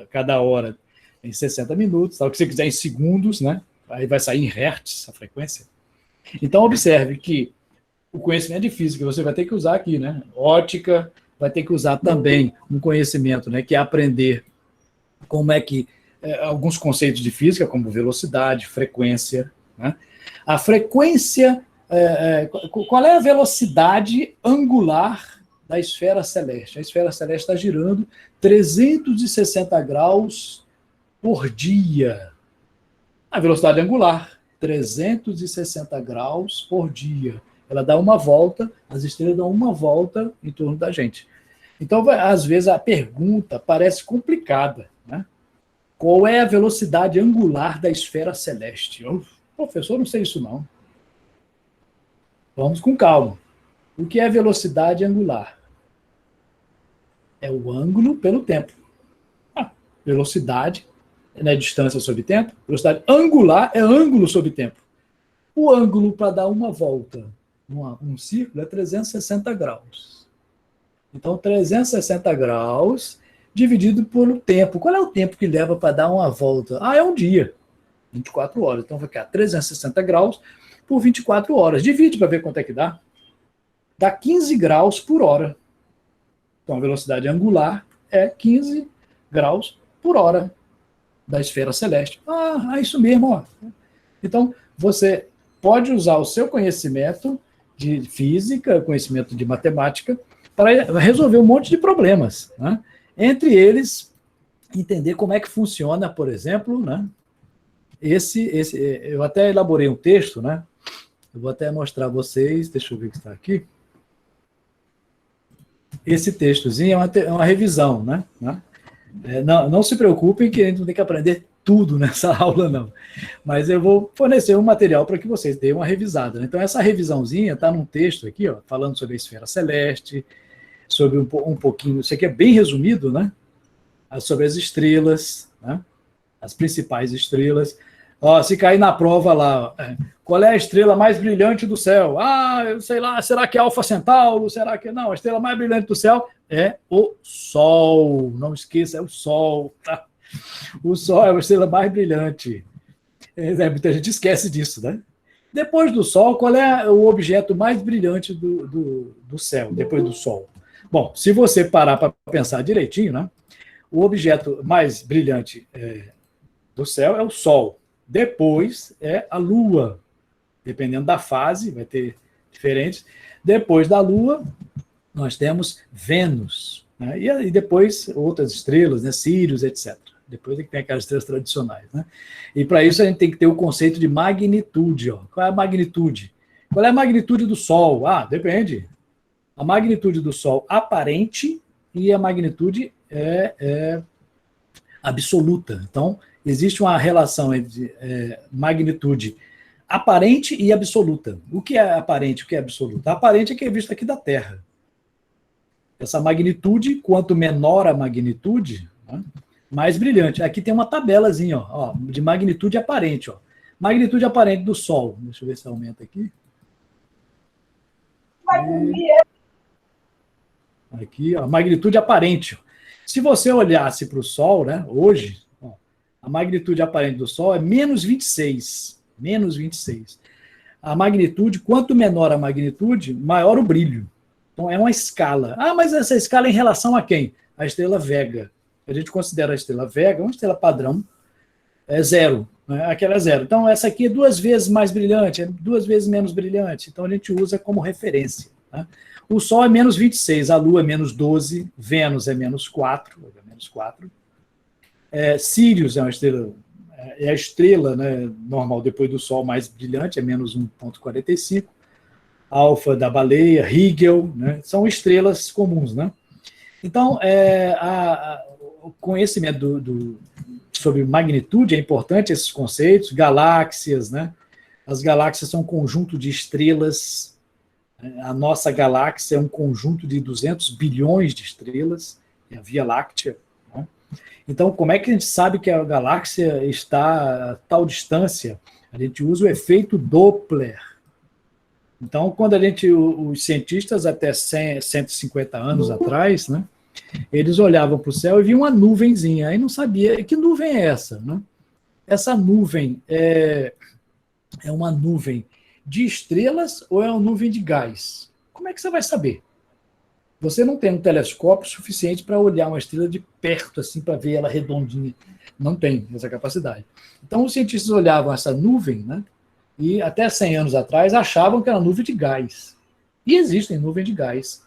Cada hora em 60 minutos. Tá? Se você quiser em segundos, né? Aí vai sair em hertz a frequência. Então, observe que o conhecimento de física você vai ter que usar aqui, né? Ótica, vai ter que usar também um conhecimento, né? Que é aprender como é que alguns conceitos de física, como velocidade, frequência, né? A frequência, qual é a velocidade angular da esfera celeste? A esfera celeste está girando 360 graus por dia. A velocidade angular, 360 graus por dia. Ela dá uma volta, as estrelas dão uma volta em torno da gente. Então, às vezes, a pergunta parece complicada, né? Qual é a velocidade angular da esfera celeste? Professor, não sei isso não. Vamos com calma. O que é velocidade angular? É o ângulo pelo tempo. Velocidade é distância sobre tempo. Velocidade angular é ângulo sobre tempo. O ângulo para dar uma volta num círculo é 360 graus. Então, 360 graus dividido pelo tempo. Qual é o tempo que leva para dar uma volta? É um dia. 24 horas. Então, vai ficar 360 graus por 24 horas. Divide para ver quanto é que dá. Dá 15 graus por hora. Então, a velocidade angular é 15 graus por hora da esfera celeste. É isso mesmo. Ó. Então, você pode usar o seu conhecimento de física, conhecimento de matemática, para resolver um monte de problemas. Né? Entre eles, entender como é que funciona, por exemplo, né? Eu até elaborei um texto, né? Eu vou até mostrar a vocês, deixa eu ver o que está aqui. Esse textozinho é uma revisão, né? Não se preocupem que a gente não tem que aprender tudo nessa aula, não. Mas eu vou fornecer um material para que vocês deem uma revisada. Né? Então, essa revisãozinha está num texto aqui, ó, falando sobre a esfera celeste, sobre um pouquinho, isso aqui é bem resumido, né? Sobre as estrelas, né? As principais estrelas. Se cair na prova lá, qual é a estrela mais brilhante do céu? Eu sei lá, será que é Alfa Centauro? Será que não? A estrela mais brilhante do céu é o Sol. Não esqueça, é o Sol. Tá? O Sol é a estrela mais brilhante. Muita gente esquece disso, né? Depois do Sol, qual é o objeto mais brilhante do céu, depois do Sol? Bom, se você parar para pensar direitinho, né? O objeto mais brilhante do céu é o Sol. Depois é a Lua. Dependendo da fase, vai ter diferentes. Depois da Lua, nós temos Vênus. Né? E depois outras estrelas, né? Sírios, etc. Depois é que tem aquelas estrelas tradicionais. Né? E para isso a gente tem que ter o conceito de magnitude. Ó. Qual é a magnitude? Qual é a magnitude do Sol? Depende. A magnitude do Sol aparente e a magnitude é absoluta. Então, existe uma relação entre magnitude aparente e absoluta. O que é aparente e o que é absoluta? A aparente é que é visto aqui da Terra. Essa magnitude, quanto menor a magnitude, né, mais brilhante. Aqui tem uma tabelazinha ó, de magnitude aparente. Ó. Magnitude aparente do Sol. Deixa eu ver se aumenta aqui. Aqui, ó, magnitude aparente. Se você olhasse para o Sol, né, hoje, ó, a magnitude aparente do Sol é menos 26. Menos 26. A magnitude, quanto menor a magnitude, maior o brilho. Então, é uma escala. Mas essa escala é em relação a quem? A estrela Vega. A gente considera a estrela Vega uma estrela padrão, é zero. Né? Aquela é zero. Então, essa aqui é 2 vezes mais brilhante, é 2 vezes menos brilhante. Então, a gente usa como referência. Né? O Sol é menos 26, a Lua é menos 12, Vênus é menos 4. Sírios é uma estrela, é a estrela, né, normal depois do Sol mais brilhante, é menos 1,45. Alfa da Baleia, Rigel, né, são estrelas comuns. Né? Então, o conhecimento sobre magnitude é importante, esses conceitos, galáxias, né? As galáxias são um conjunto de estrelas A nossa galáxia é um conjunto de 200 bilhões de estrelas, é a Via Láctea. Né? Então, como é que a gente sabe que a galáxia está a tal distância? A gente usa o efeito Doppler. Então, quando os cientistas, até 150 anos atrás, né, eles olhavam para o céu e viam uma nuvenzinha, aí não sabia que nuvem é essa. Né? Essa nuvem é uma nuvem de estrelas ou é uma nuvem de gás? Como é que você vai saber? Você não tem um telescópio suficiente para olhar uma estrela de perto, assim, para ver ela redondinha. Não tem essa capacidade. Então, os cientistas olhavam essa nuvem, né, e até 100 anos atrás achavam que era nuvem de gás. E existem nuvens de gás.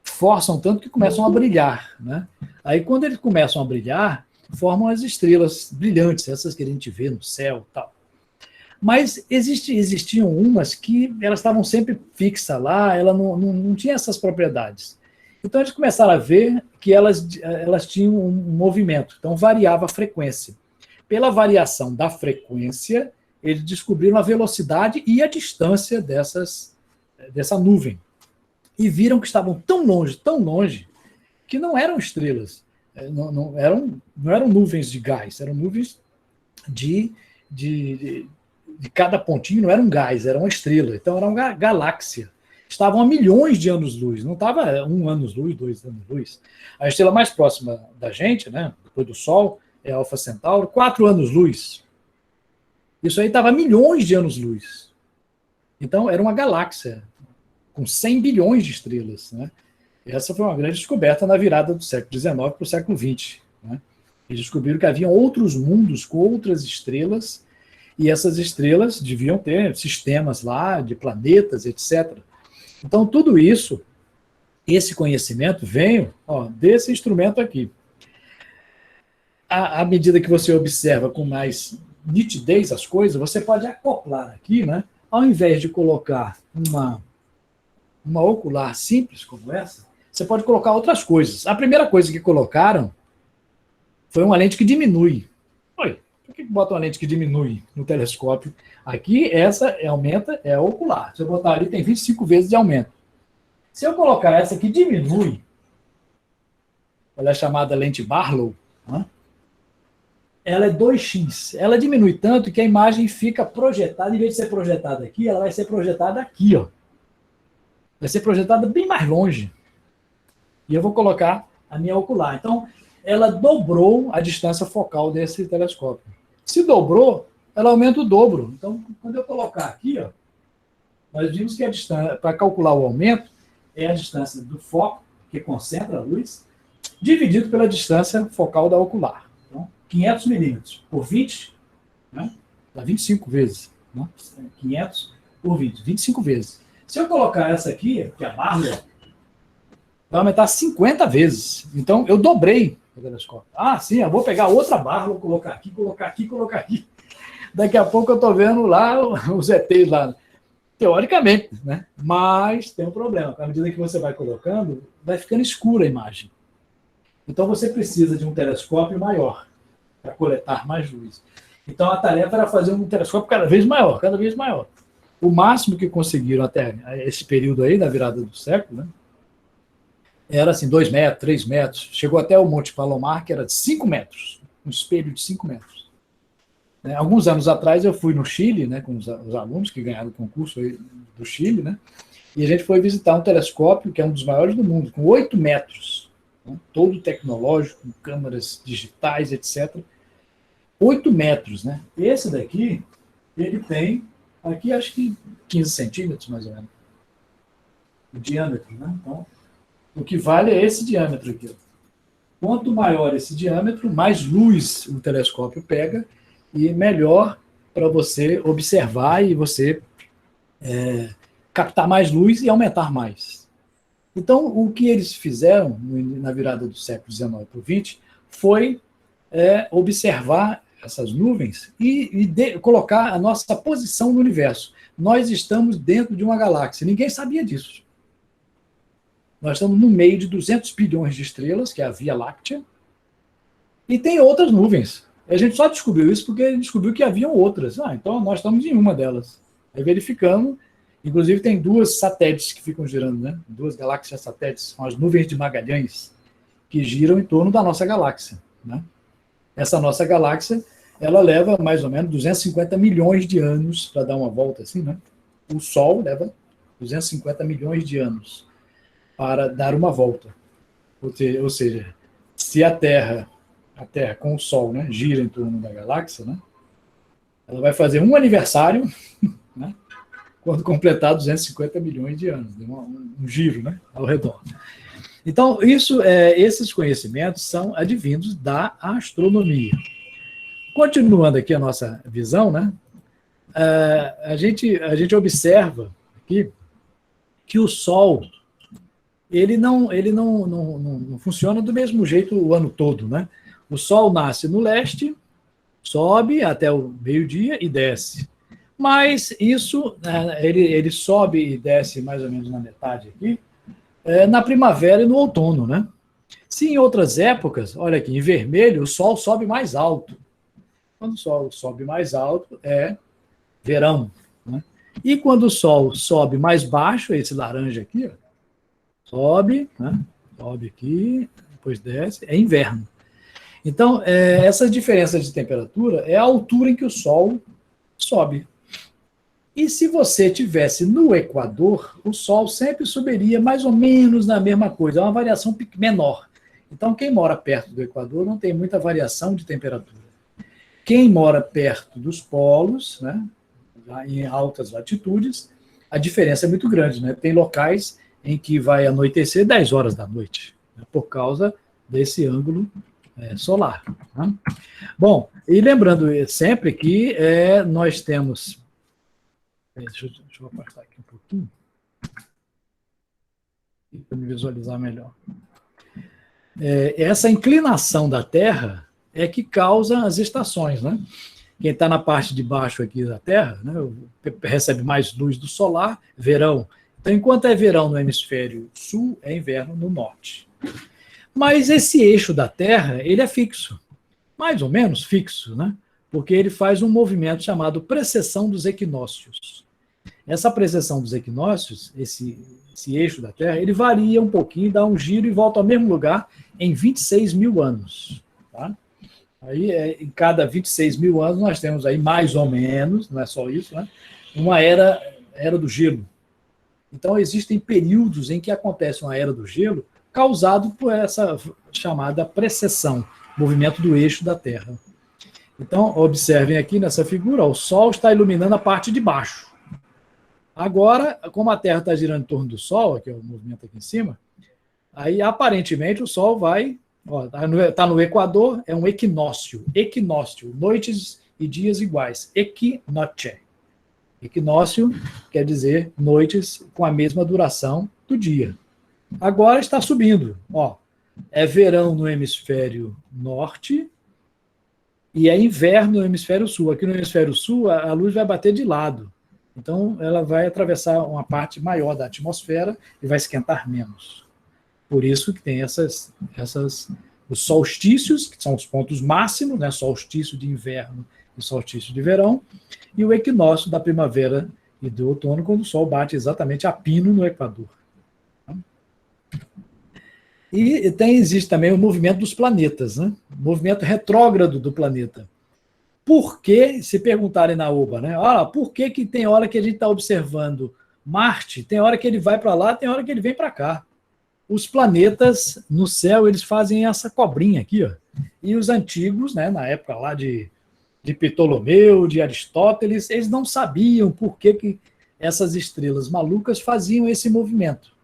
Forçam tanto que começam a brilhar. Né? Aí, quando eles começam a brilhar, formam as estrelas brilhantes, essas que a gente vê no céu e tal. Mas existiam umas que elas estavam sempre fixas lá, ela não tinha essas propriedades. Então eles começaram a ver que elas tinham um movimento, então variava a frequência. Pela variação da frequência, eles descobriram a velocidade e a distância dessa nuvem. E viram que estavam tão longe, que não eram estrelas, não eram nuvens de gás, eram nuvens de cada pontinho, não era um gás, era uma estrela. Então era uma galáxia. Estavam a milhões de anos-luz, não estava 1 ano-luz, 2 anos-luz. A estrela mais próxima da gente, né, depois do Sol, é Alfa Centauro, 4 anos-luz. Isso aí estava a milhões de anos-luz. Então era uma galáxia com 100 bilhões de estrelas. Né? Essa foi uma grande descoberta na virada do século XIX para o século XX. Né? Eles descobriram que havia outros mundos com outras estrelas, e essas estrelas deviam ter sistemas lá de planetas, etc. Então, tudo isso, esse conhecimento veio desse instrumento aqui. À medida que você observa com mais nitidez as coisas, você pode acoplar aqui, né? Ao invés de colocar uma ocular simples como essa, você pode colocar outras coisas. A primeira coisa que colocaram foi uma lente que diminui. Por que bota uma lente que diminui no telescópio? Aqui, essa aumenta, é ocular. Se eu botar ali, tem 25 vezes de aumento. Se eu colocar essa que diminui, ela é chamada lente Barlow, né? Ela é 2x. Ela diminui tanto que a imagem fica projetada, em vez de ser projetada aqui, ela vai ser projetada aqui. Vai ser projetada bem mais longe. E eu vou colocar a minha ocular. Então, ela dobrou a distância focal desse telescópio. Se dobrou, ela aumenta o dobro. Então, quando eu colocar aqui, nós vimos que a distância, para calcular o aumento, é a distância do foco, que concentra a luz, dividido pela distância focal da ocular. Então, 500 milímetros por 20, né, dá 25 vezes. Né? 500 por 20, 25 vezes. Se eu colocar essa aqui, que é a Barlow, vai aumentar 50 vezes. Então, eu dobrei o telescópio. Sim, eu vou pegar outra Barlow, colocar aqui, colocar aqui, colocar aqui. Daqui a pouco eu estou vendo lá os ETs lá. Teoricamente, né? Mas tem um problema. À medida que você vai colocando, vai ficando escura a imagem. Então, você precisa de um telescópio maior para coletar mais luz. Então, a tarefa era fazer um telescópio cada vez maior, cada vez maior. O máximo que conseguiram até esse período aí, da virada do século, né? Era assim, 2 metros, 3 metros. Chegou até o Monte Palomar, que era de 5 metros. Um espelho de 5 metros. Alguns anos atrás eu fui no Chile, né, com os alunos que ganharam o concurso aí do Chile, né, e a gente foi visitar um telescópio que é um dos maiores do mundo, com 8 metros. Né, todo tecnológico, com câmeras digitais, etc. 8 metros. Né? Esse daqui, ele tem, aqui acho que 15 centímetros, mais ou menos. O diâmetro, né? Então, o que vale é esse diâmetro aqui. Quanto maior esse diâmetro, mais luz o telescópio pega e melhor para você observar e você captar mais luz e aumentar mais. Então, o que eles fizeram na virada do século XIX para o XX foi observar essas nuvens e colocar a nossa posição no universo. Nós estamos dentro de uma galáxia. Ninguém sabia disso. Nós estamos no meio de 200 bilhões de estrelas, que é a Via Láctea, e tem outras nuvens. A gente só descobriu isso porque a gente descobriu que haviam outras. Então nós estamos em uma delas. Aí verificamos, inclusive tem duas satélites que ficam girando, né? Duas galáxias satélites, são as nuvens de Magalhães, que giram em torno da nossa galáxia, né? Essa nossa galáxia, ela leva mais ou menos 250 milhões de anos para dar uma volta assim, né? O Sol leva 250 milhões de anos para dar uma volta. Ou seja, se a Terra com o Sol, né, gira em torno da galáxia, né, ela vai fazer um aniversário, né, quando completar 250 milhões de anos, um giro, né, ao redor. Então, esses conhecimentos são advindos da astronomia. Continuando aqui a nossa visão, né, a gente observa aqui que o Sol ele não funciona do mesmo jeito o ano todo, né? O Sol nasce no leste, sobe até o meio-dia e desce. Mas isso, ele sobe e desce mais ou menos na metade aqui, na primavera e no outono, né? Se em outras épocas, olha aqui, em vermelho, o Sol sobe mais alto. Quando o Sol sobe mais alto, é verão, né? E quando o Sol sobe mais baixo, esse laranja aqui, ó, sobe, né? Sobe aqui, depois desce, é inverno. Então, essa diferença de temperatura é a altura em que o Sol sobe. E se você estivesse no Equador, o Sol sempre subiria mais ou menos na mesma coisa, é uma variação menor. Então, quem mora perto do Equador não tem muita variação de temperatura. Quem mora perto dos polos, né, em altas latitudes, a diferença é muito grande, né? Tem locais em que vai anoitecer 10 horas da noite, né, por causa desse ângulo solar. Né? Bom, e lembrando sempre que nós temos... Deixa eu afastar aqui um pouquinho, para me visualizar melhor. Essa inclinação da Terra é que causa as estações, né? Quem está na parte de baixo aqui da Terra, né, recebe mais luz do solar, verão. Então, enquanto é verão no hemisfério sul, é inverno no norte. Mas esse eixo da Terra, ele é fixo, mais ou menos fixo, né? Porque ele faz um movimento chamado precessão dos equinócios. Essa precessão dos equinócios, esse eixo da Terra, ele varia um pouquinho, dá um giro e volta ao mesmo lugar em 26 mil anos. Tá? Aí, em cada 26 mil anos, nós temos aí mais ou menos, não é só isso, né? Uma era do gelo. Então, existem períodos em que acontece uma era do gelo causado por essa chamada precessão, movimento do eixo da Terra. Então, observem aqui nessa figura, o Sol está iluminando a parte de baixo. Agora, como a Terra está girando em torno do Sol, que é o movimento aqui em cima, aí aparentemente o Sol vai... Está no Equador, é um equinócio. Equinócio, noites e dias iguais. Equinoce. Equinócio quer dizer noites com a mesma duração do dia. Agora está subindo. É verão no hemisfério norte e é inverno no hemisfério sul. Aqui no hemisfério sul, a luz vai bater de lado. Então, ela vai atravessar uma parte maior da atmosfera e vai esquentar menos. Por isso que tem os solstícios, que são os pontos máximos, né? Solstício de inverno e solstício de verão, e o equinócio da primavera e do outono, quando o Sol bate exatamente a pino no Equador. E existe também o movimento dos planetas, né? O movimento retrógrado do planeta. Por que, se perguntarem na UBA, né? Por que tem hora que a gente está observando Marte, tem hora que ele vai para lá, tem hora que ele vem para cá? Os planetas no céu, eles fazem essa cobrinha aqui, ó. E os antigos, né, na época lá de Ptolomeu, de Aristóteles, eles não sabiam por que essas estrelas malucas faziam esse movimento.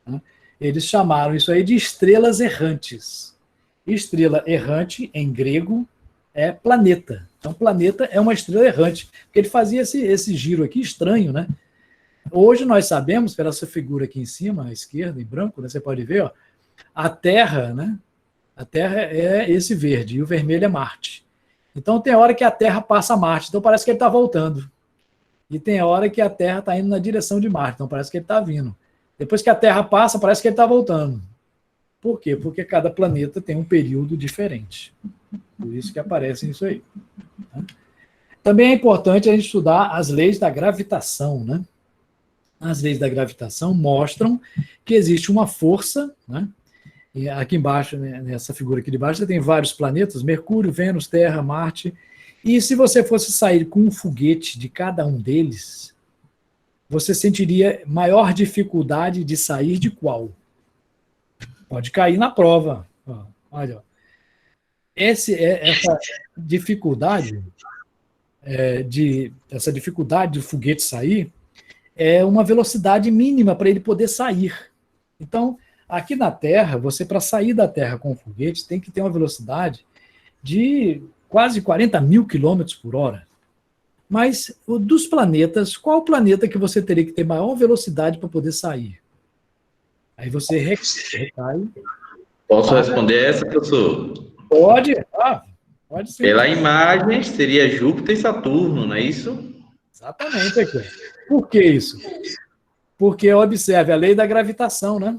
Né? Eles chamaram isso aí de estrelas errantes. Estrela errante, em grego, é planeta. Então, planeta é uma estrela errante, porque ele fazia esse giro aqui estranho, né? Hoje nós sabemos, pela essa figura aqui em cima, à esquerda, em branco, né, você pode ver, ó, a Terra, né? A Terra é esse verde, e o vermelho é Marte. Então tem hora que a Terra passa a Marte, então parece que ele está voltando. E tem hora que a Terra está indo na direção de Marte, então parece que ele está vindo. Depois que a Terra passa, parece que ele está voltando. Por quê? Porque cada planeta tem um período diferente. Por isso que aparece isso aí. Também é importante a gente estudar as leis da gravitação, né? As leis da gravitação mostram que existe uma força, né? E aqui embaixo, né, nessa figura aqui de baixo, você tem vários planetas, Mercúrio, Vênus, Terra, Marte, e se você fosse sair com um foguete de cada um deles, você sentiria maior dificuldade de sair de qual? Pode cair na prova. Olha, essa dificuldade essa dificuldade do foguete sair é uma velocidade mínima para ele poder sair. Então, aqui na Terra, você para sair da Terra com o foguete tem que ter uma velocidade de quase 40 mil quilômetros por hora. Mas dos planetas, qual planeta que você teria que ter maior velocidade para poder sair? Aí você recai. Posso responder essa, professor? Pode, pode sim. Pela imagem, seria Júpiter e Saturno, não é isso? Exatamente aqui. Por que isso? Porque, observe, a lei da gravitação, né?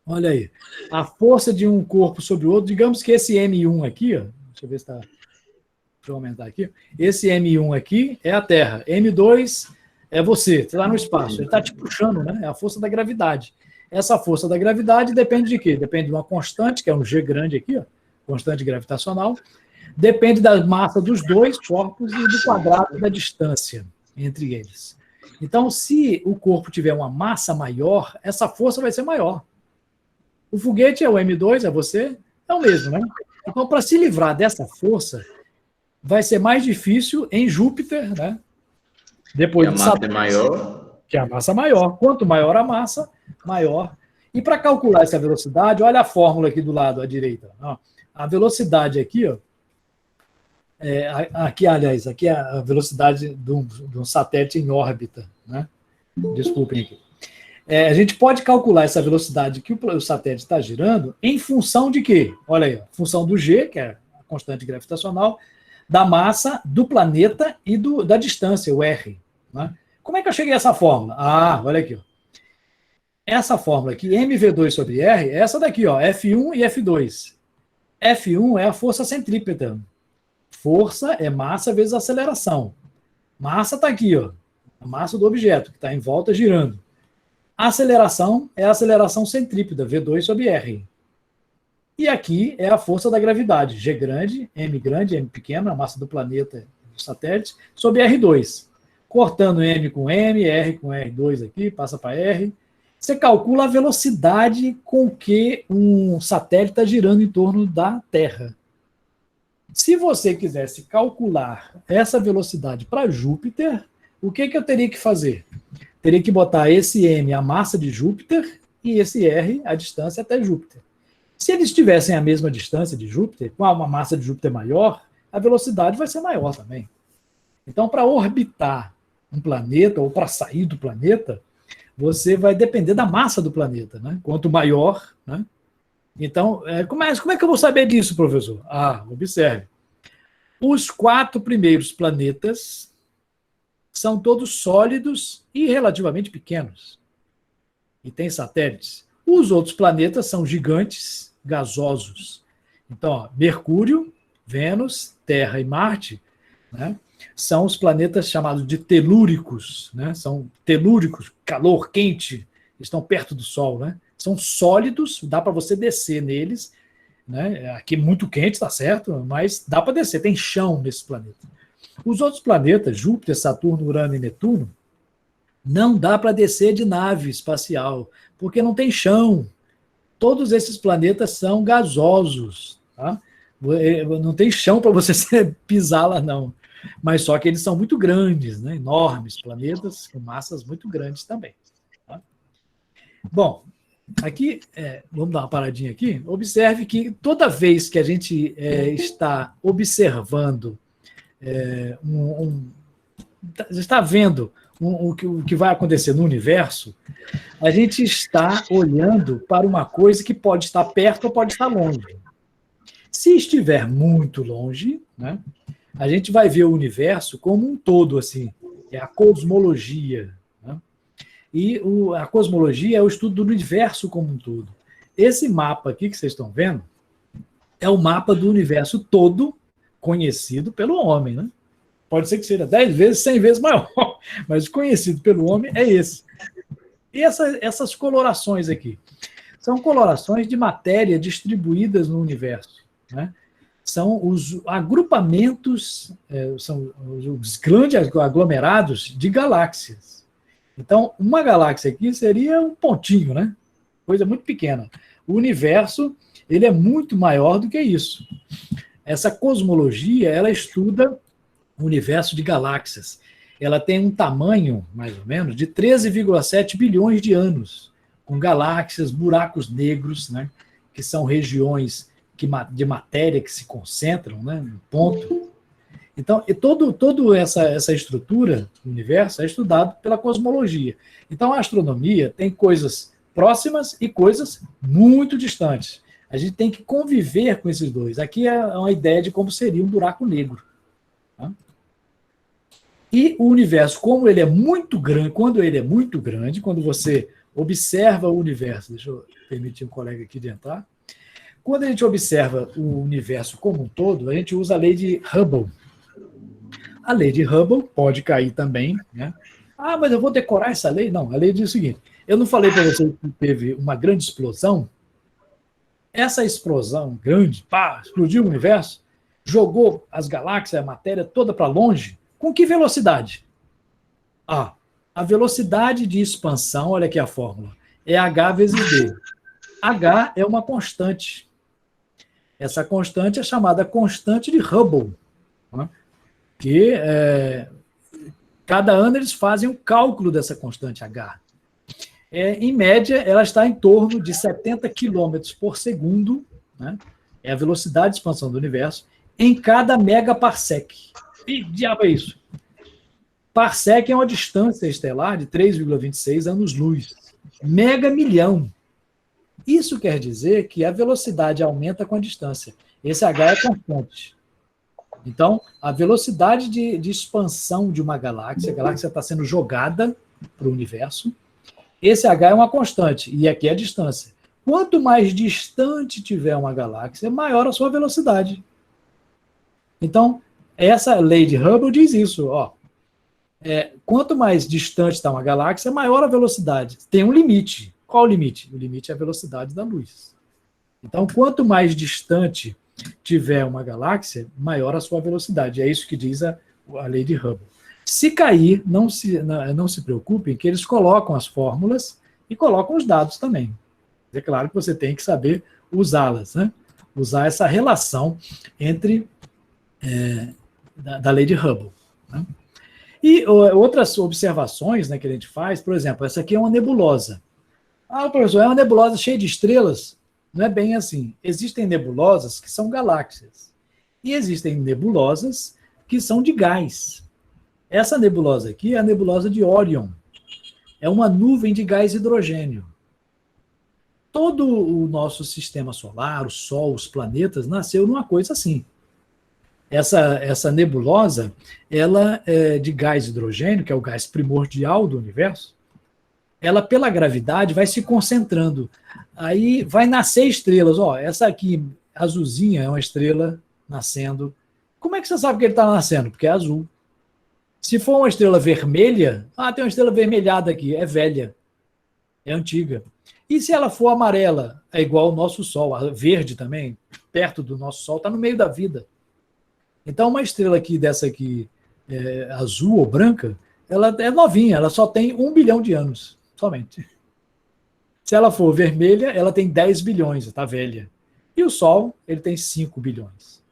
Olha aí. A força de um corpo sobre o outro, digamos que esse M1 aqui, ó, deixa eu ver se está... Deixa eu aumentar aqui. Esse M1 aqui é a Terra. M2 é você está no espaço. Ele está te puxando, né? É a força da gravidade. Essa força da gravidade depende de quê? Depende de uma constante, que é um G grande aqui, ó, constante gravitacional. Depende da massa dos dois corpos e do quadrado da distância entre eles. Então, se o corpo tiver uma massa maior, essa força vai ser maior. O foguete é o M2, é você, é o mesmo, né? Então, para se livrar dessa força, vai ser mais difícil em Júpiter, né? Depois de Saturno, é maior. Que é a massa maior. Quanto maior a massa, maior. E para calcular essa velocidade, olha a fórmula aqui do lado à direita. A velocidade aqui, ó, aqui é a velocidade de um satélite em órbita, né? Desculpem aqui. A gente pode calcular essa velocidade que o satélite está girando em função de quê? Olha aí, função do G, que é a constante gravitacional, da massa do planeta e da distância, o R. Né? Como é que eu cheguei a essa fórmula? Olha aqui. Ó. Essa fórmula aqui, mv2 sobre R, é essa daqui, ó, F1 e F2. F1 é a força centrípeta. Força é massa vezes aceleração. Massa está aqui, ó, a massa do objeto, que está em volta girando. A aceleração é a aceleração centrípeta, V2 sobre R. E aqui é a força da gravidade, G grande, M pequeno, a massa do planeta e do satélite, sobre R2. Cortando M com M, R com R2 aqui, passa para R. Você calcula a velocidade com que um satélite está girando em torno da Terra. Se você quisesse calcular essa velocidade para Júpiter, o que eu teria que fazer? Teria que botar esse M, a massa de Júpiter, e esse R, a distância até Júpiter. Se eles tivessem a mesma distância de Júpiter, com uma massa de Júpiter maior, a velocidade vai ser maior também. Então, para orbitar um planeta, ou para sair do planeta, você vai depender da massa do planeta, né? Quanto maior, né? Então, como é que eu vou saber disso, professor? Observe. Os 4 primeiros planetas são todos sólidos e relativamente pequenos. E tem satélites. Os outros planetas são gigantes, gasosos. Então, ó, Mercúrio, Vênus, Terra e Marte, né, são os planetas chamados de telúricos. Né, são telúricos, calor, quente, estão perto do Sol. Né, são sólidos, dá para você descer neles. Né, aqui muito quente, tá certo, mas dá para descer, tem chão nesse planeta. Os outros planetas, Júpiter, Saturno, Urano e Netuno, não dá para descer de nave espacial, porque não tem chão. Todos esses planetas são gasosos. Tá? Não tem chão para você pisar lá, não. Mas só que eles são muito grandes, né? Enormes planetas, com massas muito grandes também. Tá? Bom, aqui, vamos dar uma paradinha aqui. Observe que toda vez que a gente está observando, está vendo o que vai acontecer no universo, a gente está olhando para uma coisa que pode estar perto ou pode estar longe. Se estiver muito longe, né, a gente vai ver o universo como um todo, assim, é a cosmologia. Né? E a cosmologia é o estudo do universo como um todo. Esse mapa aqui que vocês estão vendo é o mapa do universo todo conhecido pelo homem, né? Pode ser que seja 10 vezes, 100 vezes maior, mas conhecido pelo homem é esse. E essas colorações aqui são colorações de matéria distribuídas no universo, né? São os agrupamentos, são os grandes aglomerados de galáxias. Então, uma galáxia aqui seria um pontinho, né? Coisa muito pequena. O universo, ele é muito maior do que isso. Essa cosmologia, ela estuda o universo de galáxias. Ela tem um tamanho, mais ou menos, de 13,7 bilhões de anos, com galáxias, buracos negros, né? Que são regiões de matéria que se concentram, né, no ponto. Então, toda essa estrutura do universo é estudado pela cosmologia. Então, a astronomia tem coisas próximas e coisas muito distantes. A gente tem que conviver com esses dois. Aqui é uma ideia de como seria um buraco negro. Tá? E o universo, como ele é muito grande, quando você observa o universo, deixa eu permitir um colega aqui de entrar. Quando a gente observa o universo como um todo, a gente usa a lei de Hubble. A lei de Hubble pode cair também, né? Ah, mas eu vou decorar essa lei? Não, a lei diz o seguinte, eu não falei para você que teve uma grande explosão? Essa explosão grande, pá, explodiu o universo, jogou as galáxias, a matéria toda para longe, com que velocidade? Ah, a velocidade de expansão, olha aqui a fórmula, é H vezes D. H é uma constante. Essa constante é chamada constante de Hubble, né? Que cada ano eles fazem um cálculo dessa constante H. Em média, ela está em torno de 70 quilômetros por segundo, né? É a velocidade de expansão do universo, em cada megaparsec. Que diabo é isso? Parsec é uma distância estelar de 3,26 anos-luz. Mega milhão. Isso quer dizer que a velocidade aumenta com a distância. Esse H é constante. Então, a velocidade de expansão de uma galáxia, a galáxia está sendo jogada para o universo, esse H é uma constante, e aqui é a distância. Quanto mais distante tiver uma galáxia, maior a sua velocidade. Então, essa lei de Hubble diz isso. Ó, quanto mais distante está uma galáxia, maior a velocidade. Tem um limite. Qual o limite? O limite é a velocidade da luz. Então, quanto mais distante tiver uma galáxia, maior a sua velocidade. É isso que diz a lei de Hubble. Se cair, não se preocupem, que eles colocam as fórmulas e colocam os dados também. É claro que você tem que saber usá-las, né? Usar essa relação entre da lei de Hubble. Né? E outras observações, né, que a gente faz, por exemplo, essa aqui é uma nebulosa. Ah, professor, é uma nebulosa cheia de estrelas? Não é bem assim. Existem nebulosas que são galáxias. E existem nebulosas que são de gás. Essa nebulosa aqui é a nebulosa de Órion. É uma nuvem de gás hidrogênio. Todo o nosso sistema solar, o Sol, os planetas, nasceu numa coisa assim. Essa nebulosa, ela é de gás hidrogênio, que é o gás primordial do universo. Ela, pela gravidade, vai se concentrando. Aí vai nascer estrelas. Ó, essa aqui, azulzinha, é uma estrela nascendo. Como é que você sabe que ele está nascendo? Porque é azul. Se for uma estrela vermelha, tem uma estrela vermelhada aqui, é velha, é antiga. E se ela for amarela, é igual ao nosso Sol, a verde também, perto do nosso Sol, está no meio da vida. Então, uma estrela aqui, dessa aqui, azul ou branca, ela é novinha, ela só tem 1 bilhão de anos. Somente. Se ela for vermelha, ela tem 10 bilhões, está velha. E o Sol, ele tem 5 bilhões.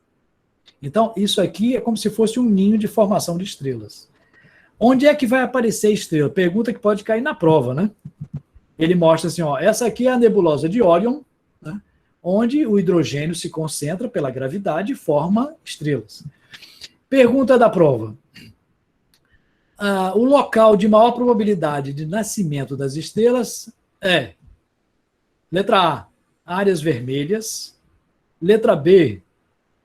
Então, isso aqui é como se fosse um ninho de formação de estrelas. Onde é que vai aparecer estrela? Pergunta que pode cair na prova, né? Ele mostra assim, ó, essa aqui é a nebulosa de Órion, né, onde o hidrogênio se concentra pela gravidade e forma estrelas. Pergunta da prova. O local de maior probabilidade de nascimento das estrelas é letra A, áreas vermelhas, letra B,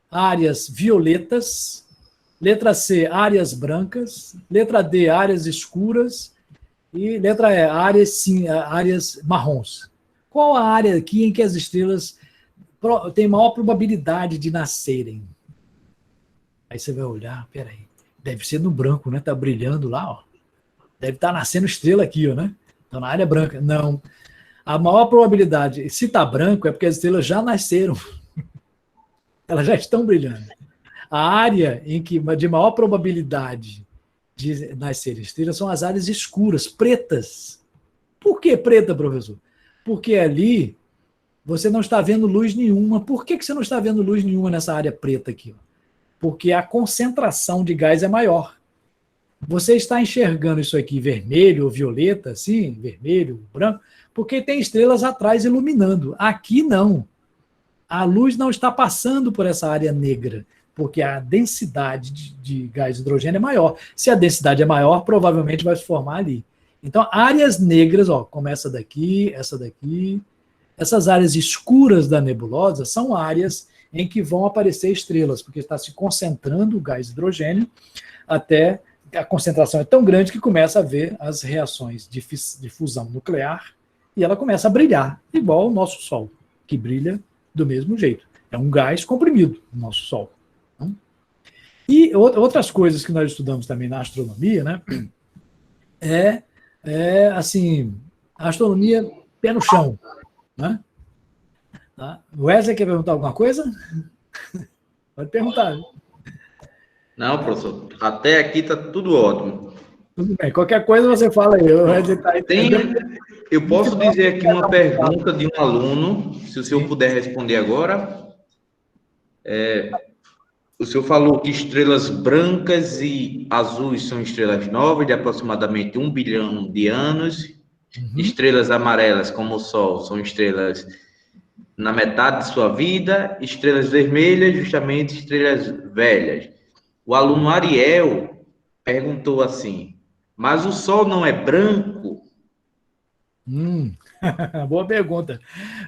áreas violetas, letra C, áreas brancas, letra D, áreas escuras e letra E, áreas marrons. Qual a área aqui em que as estrelas têm maior probabilidade de nascerem? Aí você vai olhar, peraí. Deve ser no branco, né? Está brilhando lá, ó. Deve estar nascendo estrela aqui, ó, né? Então, na área branca. Não. A maior probabilidade, se está branco, é porque as estrelas já nasceram. Elas já estão brilhando. A área em que de maior probabilidade de nascer estrelas são as áreas escuras, pretas. Por que preta, professor? Porque ali você não está vendo luz nenhuma. Por que você não está vendo luz nenhuma nessa área preta aqui? Porque a concentração de gás é maior. Você está enxergando isso aqui vermelho ou violeta, assim, vermelho, branco, porque tem estrelas atrás iluminando. Aqui não. A luz não está passando por essa área negra, porque a densidade de gás de hidrogênio é maior. Se a densidade é maior, provavelmente vai se formar ali. Então, áreas negras, ó, como essa daqui, essas áreas escuras da nebulosa são áreas em que vão aparecer estrelas, porque está se concentrando o gás de hidrogênio até a concentração é tão grande que começa a ver as reações de fusão nuclear e ela começa a brilhar, igual o nosso Sol, que brilha do mesmo jeito. É um gás comprimido, o nosso Sol. E outras coisas que nós estudamos também na astronomia, né, assim, a astronomia pé no chão. Né? Tá? O Wesley quer perguntar alguma coisa? Pode perguntar. Não, professor, até aqui está tudo ótimo. Tudo bem, qualquer coisa você fala aí. O Wesley tá aí. Eu posso dizer aqui uma pergunta de um aluno, se o senhor puder responder agora. O senhor falou que estrelas brancas e azuis são estrelas novas, de aproximadamente 1 bilhão de anos. Uhum. Estrelas amarelas, como o Sol, são estrelas na metade de sua vida. Estrelas vermelhas, justamente estrelas velhas. O aluno Ariel perguntou assim, mas o Sol não é branco? Boa pergunta.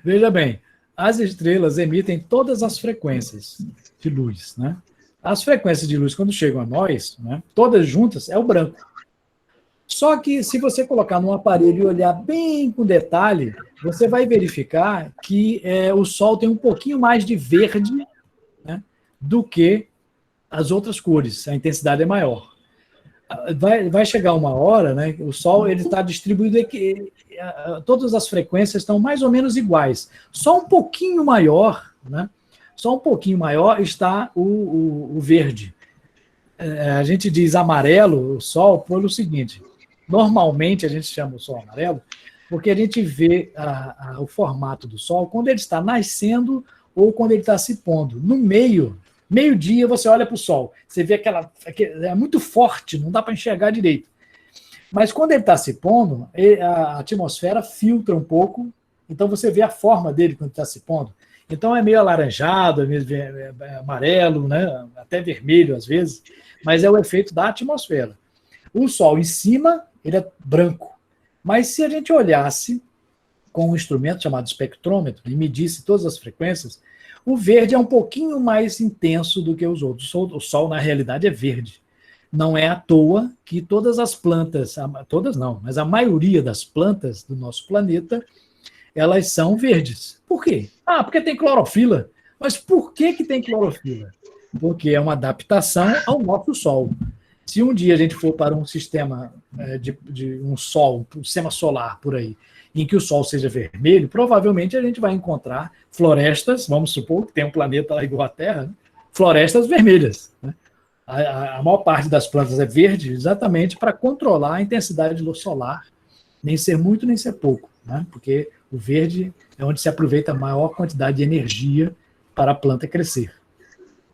Veja bem, as estrelas emitem todas as frequências de luz, né? As frequências de luz, quando chegam a nós, né, todas juntas, é o branco. Só que, se você colocar num aparelho e olhar bem com detalhe, você vai verificar que o Sol tem um pouquinho mais de verde, né, do que as outras cores. A intensidade é maior. Vai chegar uma hora, né, o Sol está distribuído, todas as frequências estão mais ou menos iguais. Só um pouquinho maior, né? Só um pouquinho maior está o verde. A gente diz amarelo, o Sol, pelo seguinte, normalmente a gente chama o Sol amarelo porque a gente vê o formato do Sol quando ele está nascendo ou quando ele está se pondo. No meio-dia, você olha para o Sol, você vê é muito forte, não dá para enxergar direito. Mas quando ele está se pondo, a atmosfera filtra um pouco, então você vê a forma dele quando está se pondo. Então é meio alaranjado, é meio amarelo, né? Até vermelho às vezes, mas é o efeito da atmosfera. O Sol em cima, ele é branco. Mas se a gente olhasse com um instrumento chamado espectrômetro e medisse todas as frequências, o verde é um pouquinho mais intenso do que os outros. O Sol, na realidade, é verde. Não é à toa que todas as plantas, todas não, mas a maioria das plantas do nosso planeta, elas são verdes. Por quê? Porque tem clorofila. Mas por que tem clorofila? Porque é uma adaptação ao nosso Sol. Se um dia a gente for para um sistema de um Sol, um sistema solar por aí, em que o Sol seja vermelho, provavelmente a gente vai encontrar florestas, vamos supor que tem um planeta lá igual a Terra, né? Florestas vermelhas. Né? A maior parte das plantas é verde exatamente para controlar a intensidade solar, nem ser muito, nem ser pouco, né? Porque o verde é onde se aproveita a maior quantidade de energia para a planta crescer.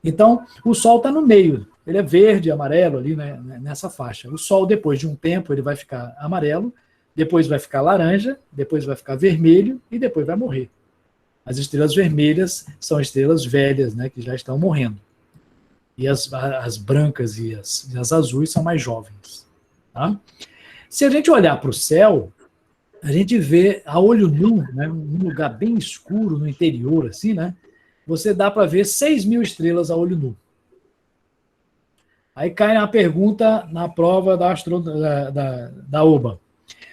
Então, o Sol está no meio. Ele é verde, amarelo ali, né, nessa faixa. O Sol, depois de um tempo, ele vai ficar amarelo, depois vai ficar laranja, depois vai ficar vermelho e depois vai morrer. As estrelas vermelhas são estrelas velhas, né, que já estão morrendo. E as brancas e as azuis são mais jovens. Tá? Se a gente olhar para o céu, a gente vê a olho nu, né, um lugar bem escuro no interior, assim, né? Você dá para ver 6.000 estrelas a olho nu. Aí cai na pergunta na prova da OBA.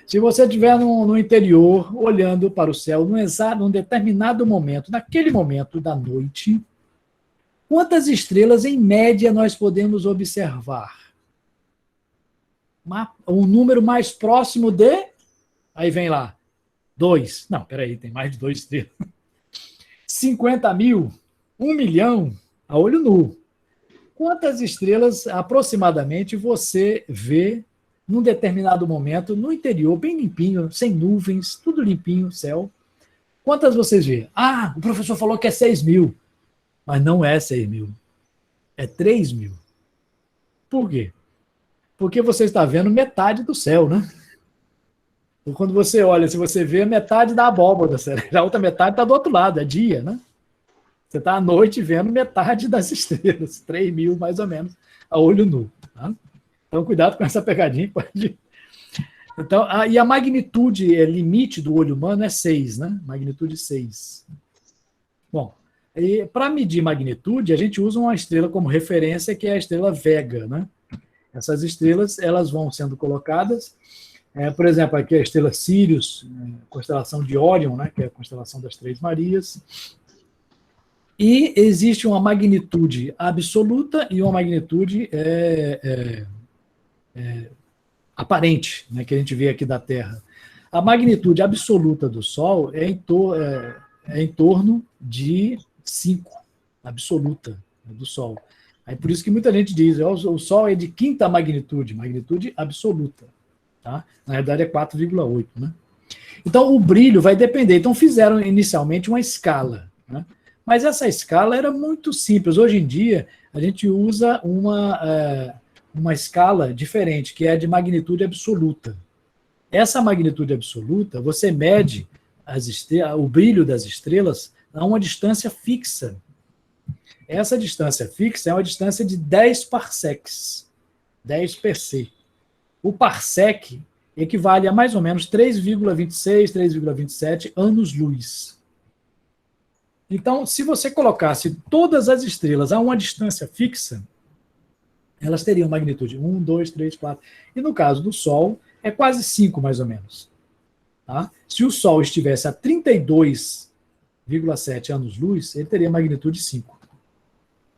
Se você estiver no interior, olhando para o céu, num determinado momento, naquele momento da noite, quantas estrelas, em média, nós podemos observar? um número mais próximo de... Aí vem lá, 2. Não, peraí, tem mais de 2 estrelas. 50 mil, 1 milhão, a olho nu. Quantas estrelas, aproximadamente, você vê num determinado momento, no interior, bem limpinho, sem nuvens, tudo limpinho, céu? Quantas vocês vê? Ah, o professor falou que é 6 mil. Mas não é 6 mil. É 3 mil. Por quê? Porque você está vendo metade do céu, né? E quando você olha, se você vê metade da abóbora, a outra metade está do outro lado, é dia, né? Você está à noite vendo metade das estrelas, 3 mil mais ou menos, a olho nu. Tá? Então, cuidado com essa pegadinha. Então, e a magnitude limite do olho humano é 6, né? Magnitude 6. Bom, para medir magnitude, a gente usa uma estrela como referência, que é a estrela Vega, né? Essas estrelas, elas vão sendo colocadas, por exemplo, aqui a estrela Sirius, constelação de Órion, né? Que é a constelação das Três Marias. E existe uma magnitude absoluta e uma magnitude aparente, né, que a gente vê aqui da Terra. A magnitude absoluta do Sol é em torno de 5, absoluta, do Sol. Aí por isso que muita gente diz, o Sol é de quinta magnitude, magnitude absoluta. Tá? Na verdade é 4,8. Né? Então o brilho vai depender. Então fizeram inicialmente uma escala, né? Mas essa escala era muito simples. Hoje em dia, a gente usa uma escala diferente, que é a de magnitude absoluta. Essa magnitude absoluta, você mede o brilho das estrelas a uma distância fixa. Essa distância fixa é uma distância de 10 parsecs, 10 pc. O parsec equivale a mais ou menos 3,26, 3,27 anos-luz. Então, se você colocasse todas as estrelas a uma distância fixa, elas teriam magnitude 1, 2, 3, 4. E no caso do Sol, é quase 5, mais ou menos. Tá? Se o Sol estivesse a 32,7 anos-luz, ele teria magnitude 5,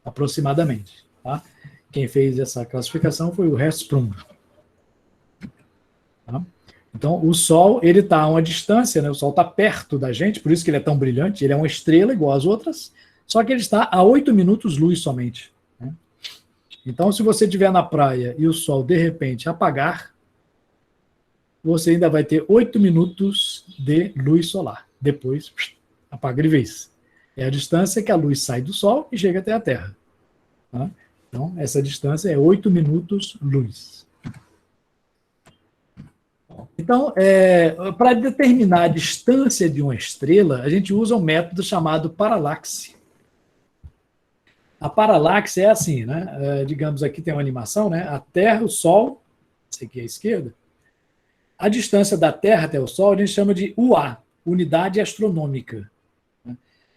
aproximadamente. Tá? Quem fez essa classificação foi o Hertzsprung. Tá? Então, o Sol, ele está a uma distância, né? O Sol está perto da gente, por isso que ele é tão brilhante, ele é uma estrela igual às outras, só que ele está a 8 minutos-luz somente. Né? Então, se você estiver na praia e o Sol, de repente, apagar, você ainda vai ter 8 minutos de luz solar. Depois, apaga de vez. É a distância que a luz sai do Sol e chega até a Terra. Tá? Então, essa distância é 8 minutos-luz. Então, para determinar a distância de uma estrela, a gente usa um método chamado paralaxe. A paralaxe é assim, né? Digamos, aqui tem uma animação, né? A Terra, o Sol, esse aqui é a esquerda. A distância da Terra até o Sol a gente chama de UA, unidade astronômica.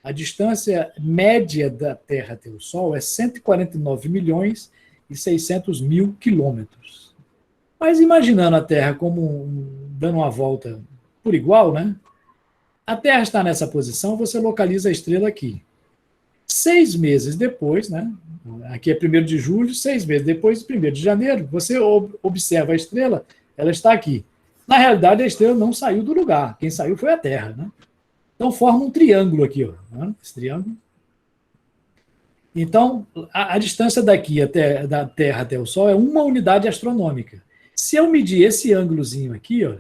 A distância média da Terra até o Sol é 149 milhões e 600 mil quilômetros. Mas imaginando a Terra como dando uma volta por igual, né? A Terra está nessa posição, você localiza a estrela aqui. 6 meses depois, né? Aqui é 1º de julho, 6 meses depois, 1º de janeiro, você observa a estrela, ela está aqui. Na realidade, a estrela não saiu do lugar, quem saiu foi a Terra, né? Então forma um triângulo aqui, ó, né? Esse triângulo. Então, a distância daqui da Terra até o Sol é uma unidade astronômica. Se eu medir esse ângulozinho aqui, ó,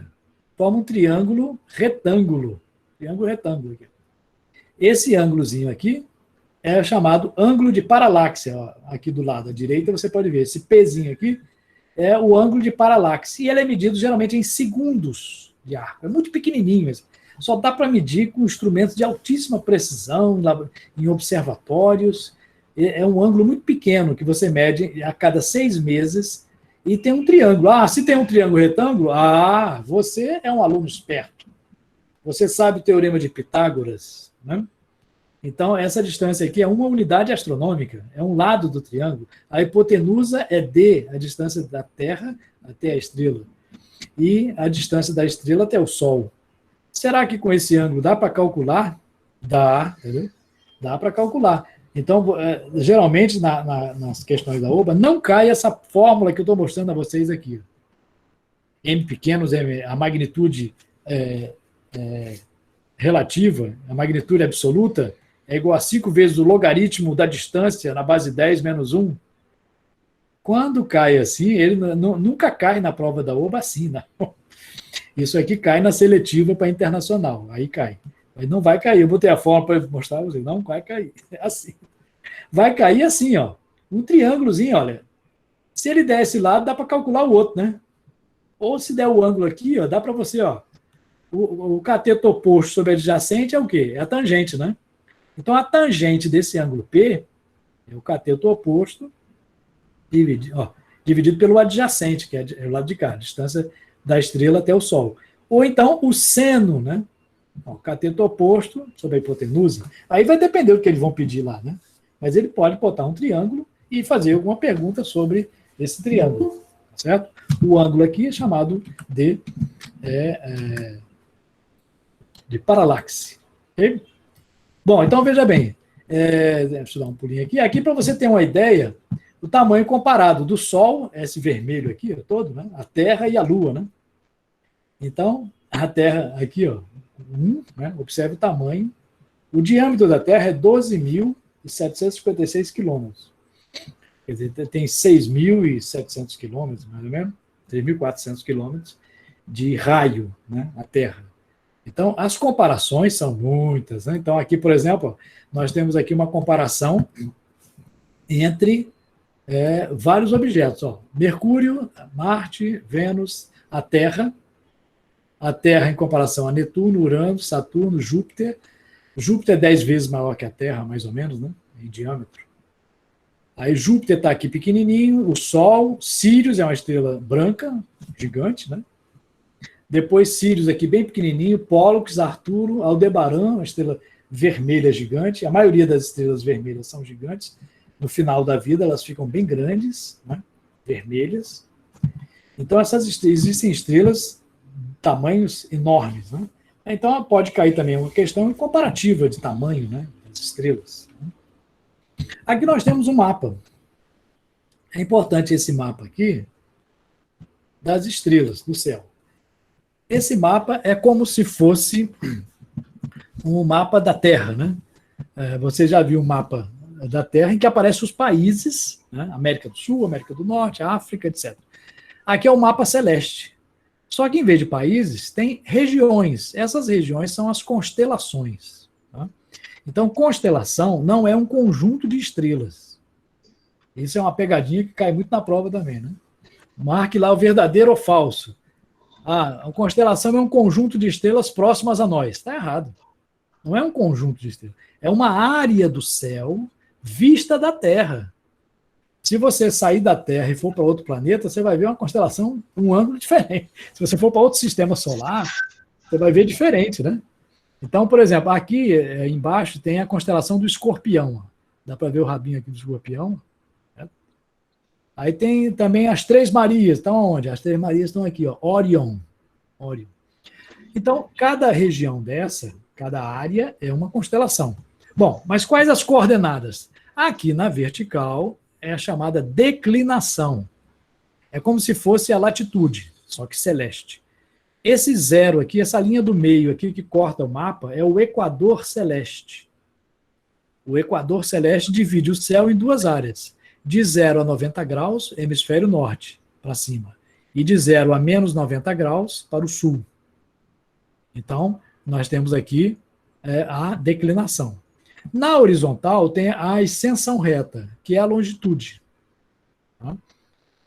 forma um triângulo retângulo. Triângulo retângulo aqui. Esse ângulozinho aqui é chamado ângulo de paralaxe. Ó, aqui do lado à direita você pode ver. Esse Pzinho aqui é o ângulo de paralaxe. E ele é medido geralmente em segundos de arco. É muito pequenininho mesmo. Só dá para medir com instrumentos de altíssima precisão, em observatórios. É um ângulo muito pequeno que você mede a cada 6 meses. E tem um triângulo. Ah, se tem um triângulo retângulo, você é um aluno esperto. Você sabe o teorema de Pitágoras, né? Então, essa distância aqui é uma unidade astronômica, é um lado do triângulo. A hipotenusa é D, a distância da Terra até a estrela. E a distância da estrela até o Sol. Será que com esse ângulo dá para calcular? Dá, entendeu? Dá para calcular. Então, geralmente, nas questões da OBA, não cai essa fórmula que eu estou mostrando a vocês aqui. m pequenos, a magnitude relativa, a magnitude absoluta, é igual a 5 vezes o logaritmo da distância na base 10 menos 1. Quando cai assim, ele nunca cai na prova da OAB assim, não. Isso aqui cai na seletiva para internacional, aí cai. Mas não vai cair. Eu botei a forma para mostrar para vocês. Não vai cair. É assim. Vai cair assim, ó. Um triângulozinho, olha. Se ele der esse lado, dá para calcular o outro, né? Ou se der o ângulo aqui, ó, dá para você, ó. O cateto oposto sobre adjacente é o quê? É a tangente, né? Então, a tangente desse ângulo P é o cateto oposto dividido pelo adjacente, que é o lado de cá, a distância da estrela até o Sol. Ou então, o seno, né? O cateto oposto sobre a hipotenusa. Aí vai depender do que eles vão pedir lá, né? Mas ele pode botar um triângulo e fazer alguma pergunta sobre esse triângulo, certo? O ângulo aqui é chamado de paralaxe. Okay? Bom, então veja bem. Deixa eu dar um pulinho aqui. Aqui, para você ter uma ideia, o tamanho comparado do Sol, esse vermelho aqui todo, né? A Terra e a Lua, né? Então, a Terra aqui, ó, né? Observe o tamanho. O diâmetro da Terra é 12.756 quilômetros. Quer dizer, tem 6.700 quilômetros, mais ou menos, 3.400 quilômetros de raio, né? A Terra. Então, as comparações são muitas, né? Então, aqui, por exemplo, nós temos aqui uma comparação entre vários objetos. Ó. Mercúrio, Marte, Vênus, a Terra em comparação a Netuno, Urano, Saturno, Júpiter. Júpiter é 10 vezes maior que a Terra, mais ou menos, né? Em diâmetro. Aí Júpiter está aqui pequenininho, o Sol, Sírius é uma estrela branca, gigante, né? Depois Sírius aqui bem pequenininho, Pólux, Arturo, Aldebaran, uma estrela vermelha gigante. A maioria das estrelas vermelhas são gigantes. No final da vida elas ficam bem grandes, né? Vermelhas. Então existem estrelas de tamanhos enormes, né? Então pode cair também uma questão comparativa de tamanho, né? Das estrelas. Aqui nós temos um mapa. É importante esse mapa aqui das estrelas do céu. Esse mapa é como se fosse um mapa da Terra, né? Você já viu o mapa da Terra em que aparecem os países, né? América do Sul, América do Norte, África, etc. Aqui é o mapa celeste. Só que em vez de países, tem regiões. Essas regiões são as constelações. Tá? Então, constelação não é um conjunto de estrelas. Isso é uma pegadinha que cai muito na prova também, né? Marque lá o verdadeiro ou falso. A constelação é um conjunto de estrelas próximas a nós. Está errado. Não é um conjunto de estrelas. É uma área do céu vista da Terra. Se você sair da Terra e for para outro planeta, você vai ver uma constelação, um ângulo diferente. Se você for para outro sistema solar, você vai ver diferente, né? Então, por exemplo, aqui embaixo tem a constelação do Escorpião. Dá para ver o rabinho aqui do Escorpião. Né? Aí tem também as Três Marias. Estão onde? As Três Marias estão aqui, ó, Orion. Então, cada região dessa, cada área é uma constelação. Bom, mas quais as coordenadas? Aqui na vertical é a chamada declinação. É como se fosse a latitude, só que celeste. Esse zero aqui, essa linha do meio aqui que corta o mapa, é o equador celeste. O equador celeste divide o céu em duas áreas. De 0 a 90 graus, hemisfério norte, para cima. E de 0 a menos 90 graus, para o sul. Então, nós temos aqui a declinação. Na horizontal, tem a ascensão reta, que é a longitude. Tá?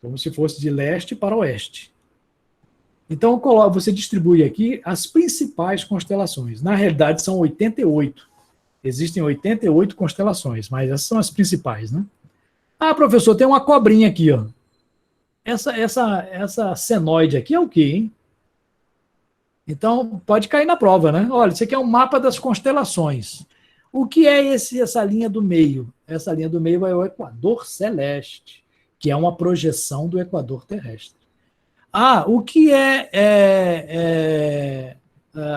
Como se fosse de leste para oeste. Então, você distribui aqui as principais constelações. Na realidade, são 88. Existem 88 constelações, mas essas são as principais, né? Ah, professor, tem uma cobrinha aqui, ó. Essa senoide aqui é o quê, hein? Então, pode cair na prova, né? Olha, isso aqui é um mapa das constelações. O que é essa linha do meio? Essa linha do meio é o equador celeste, que é uma projeção do equador terrestre. O que é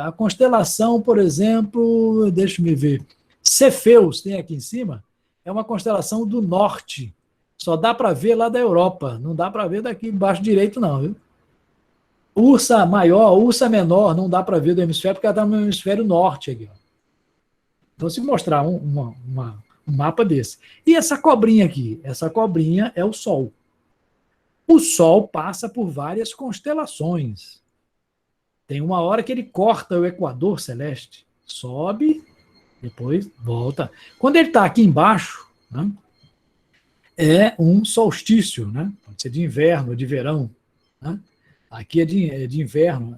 a constelação, por exemplo, deixa-me ver, Cefeus, tem aqui em cima, é uma constelação do norte. Só dá para ver lá da Europa, não dá para ver daqui embaixo direito não, viu? Ursa maior, ursa menor, não dá para ver do hemisfério, porque ela está no hemisfério norte aqui. Então, se mostrar um mapa desse. E essa cobrinha aqui? Essa cobrinha é o Sol. O Sol passa por várias constelações. Tem uma hora que ele corta o equador celeste. Sobe, depois volta. Quando ele está aqui embaixo, né, é um solstício, né? Pode ser de inverno, de verão. Né? Aqui é de inverno,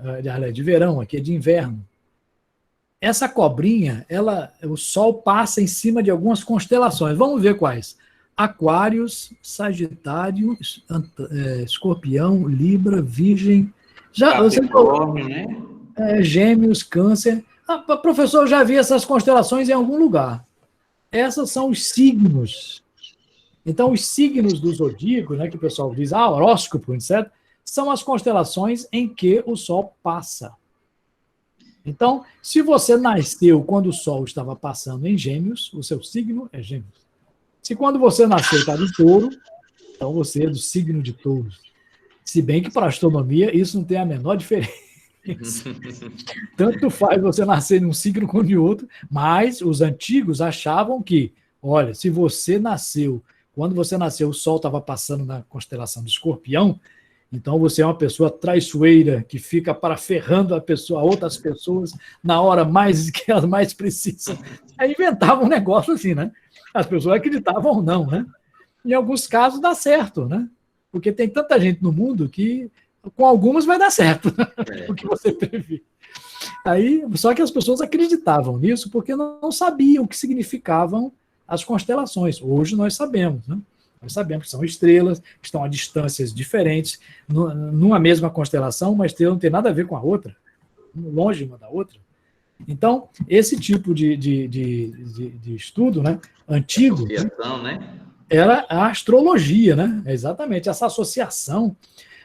de verão, aqui é de inverno. Essa cobrinha, o Sol passa em cima de algumas constelações. Vamos ver quais. Aquários, Sagitário, Escorpião, Libra, Virgem. Capricórnio, né? Gêmeos, Câncer. Professor, eu já vi essas constelações em algum lugar. Essas são os signos. Então, os signos do zodíaco, né, que o pessoal diz, horóscopo, etc., são as constelações em que o Sol passa. Então, se você nasceu quando o Sol estava passando em Gêmeos, o seu signo é Gêmeos. Se quando você nasceu estava em Touro, então você é do signo de Touro. Se bem que para a astronomia isso não tem a menor diferença. Tanto faz você nascer num signo como em outro, mas os antigos achavam que, olha, se você nasceu, quando você nasceu o Sol estava passando na constelação do Escorpião, então você é uma pessoa traiçoeira que fica paraferrando a outras pessoas na hora que elas mais precisam. Aí inventavam um negócio assim, né? As pessoas acreditavam ou não, né? Em alguns casos dá certo, né? Porque tem tanta gente no mundo que com algumas vai dar certo, o que você prevê. Aí, só que as pessoas acreditavam nisso porque não sabiam o que significavam as constelações. Hoje nós sabemos, né? Nós sabemos que são estrelas, que estão a distâncias diferentes, numa mesma constelação, uma estrela não tem nada a ver com a outra, longe uma da outra. Então, esse tipo de estudo, né, antigo, né? Era a astrologia, né? Exatamente, essa associação.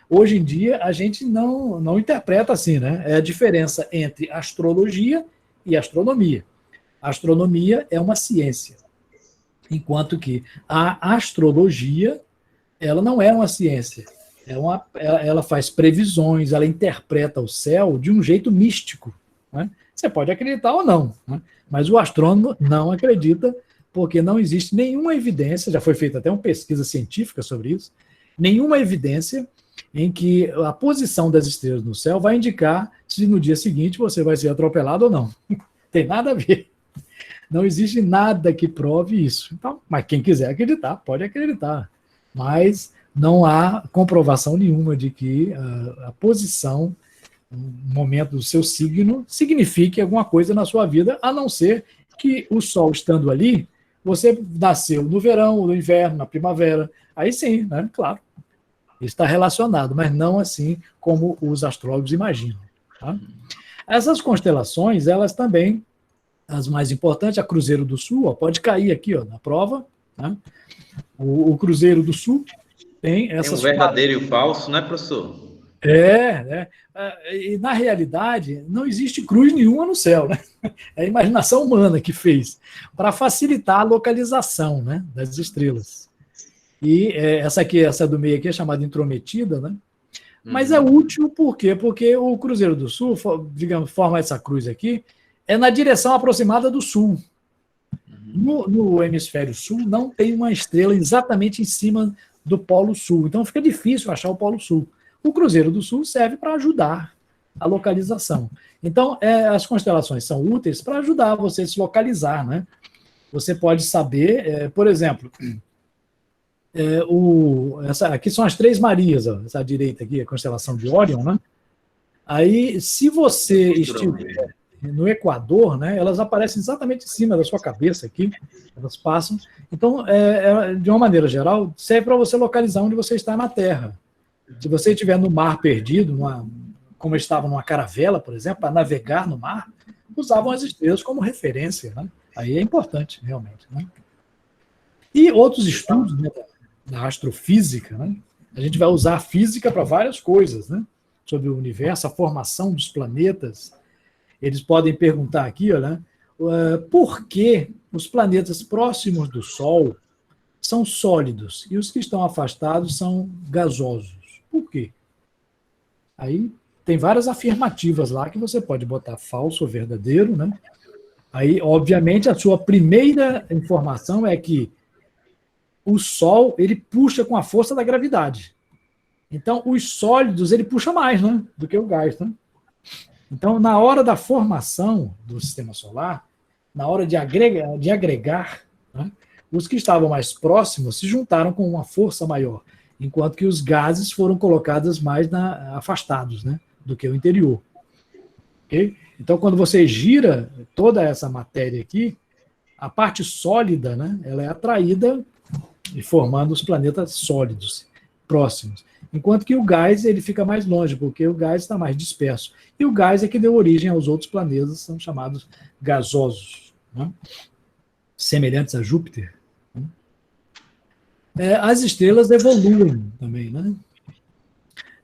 Hoje em dia, a gente não interpreta assim, né? É a diferença entre astrologia e astronomia. A astronomia é uma ciência, enquanto que a astrologia, ela não é uma ciência. Ela faz previsões, ela interpreta o céu de um jeito místico. Né? Você pode acreditar ou não, né? Mas o astrônomo não acredita, porque não existe nenhuma evidência, já foi feita até uma pesquisa científica sobre isso, nenhuma evidência em que a posição das estrelas no céu vai indicar se no dia seguinte você vai ser atropelado ou não. Tem nada a ver. Não existe nada que prove isso. Então, mas quem quiser acreditar, pode acreditar. Mas não há comprovação nenhuma de que a posição, o momento do seu signo, signifique alguma coisa na sua vida, a não ser que o Sol estando ali, você nasceu no verão, no inverno, na primavera. Aí sim, né? Claro. Está relacionado, mas não assim como os astrólogos imaginam. Tá? Essas constelações, elas também, as mais importantes, a Cruzeiro do Sul, pode cair aqui na prova. Tá? O Cruzeiro do Sul tem essas... Tem um verdadeiro e o falso, não é, professor? né? E na realidade, não existe cruz nenhuma no céu, né? É a imaginação humana que fez, para facilitar a localização, né, das estrelas. E essa do meio aqui é chamada intrometida, né? Mas é útil por quê? Porque o Cruzeiro do Sul, digamos, forma essa cruz aqui, é na direção aproximada do sul. No hemisfério sul não tem uma estrela exatamente em cima do Polo Sul, então fica difícil achar o Polo Sul. O Cruzeiro do Sul serve para ajudar a localização. Então, as constelações são úteis para ajudar você a se localizar, né? Você pode saber, por exemplo, aqui são as Três Marias, essa direita aqui, a constelação de Órion, né? Aí, se você estiver no Equador, né, elas aparecem exatamente em cima da sua cabeça aqui, elas passam. Então, de uma maneira geral, serve para você localizar onde você está na Terra. Se você estiver no mar perdido, como estava numa caravela, por exemplo, para navegar no mar, usavam as estrelas como referência, né? Aí é importante, realmente. Né? E outros estudos, né, da astrofísica, né? A gente vai usar a física para várias coisas, né? Sobre o universo, a formação dos planetas. Eles podem perguntar aqui, olha, por que os planetas próximos do Sol são sólidos e os que estão afastados são gasosos? Por quê? Aí tem várias afirmativas lá que você pode botar falso ou verdadeiro, né? Aí, obviamente, a sua primeira informação é que o Sol, ele puxa com a força da gravidade. Então, os sólidos, ele puxa mais, né, do que o gás, né? Então, na hora da formação do sistema solar, na hora de agregar, né, os que estavam mais próximos se juntaram com uma força maior, enquanto que os gases foram colocados mais afastados, né, do que o interior. Okay? Então, quando você gira toda essa matéria aqui, a parte sólida, né, ela é atraída e formando os planetas sólidos, próximos. Enquanto que o gás ele fica mais longe, porque o gás está mais disperso. E o gás é que deu origem aos outros planetas, são chamados gasosos, né? Semelhantes a Júpiter. Né? As estrelas evoluem também, né?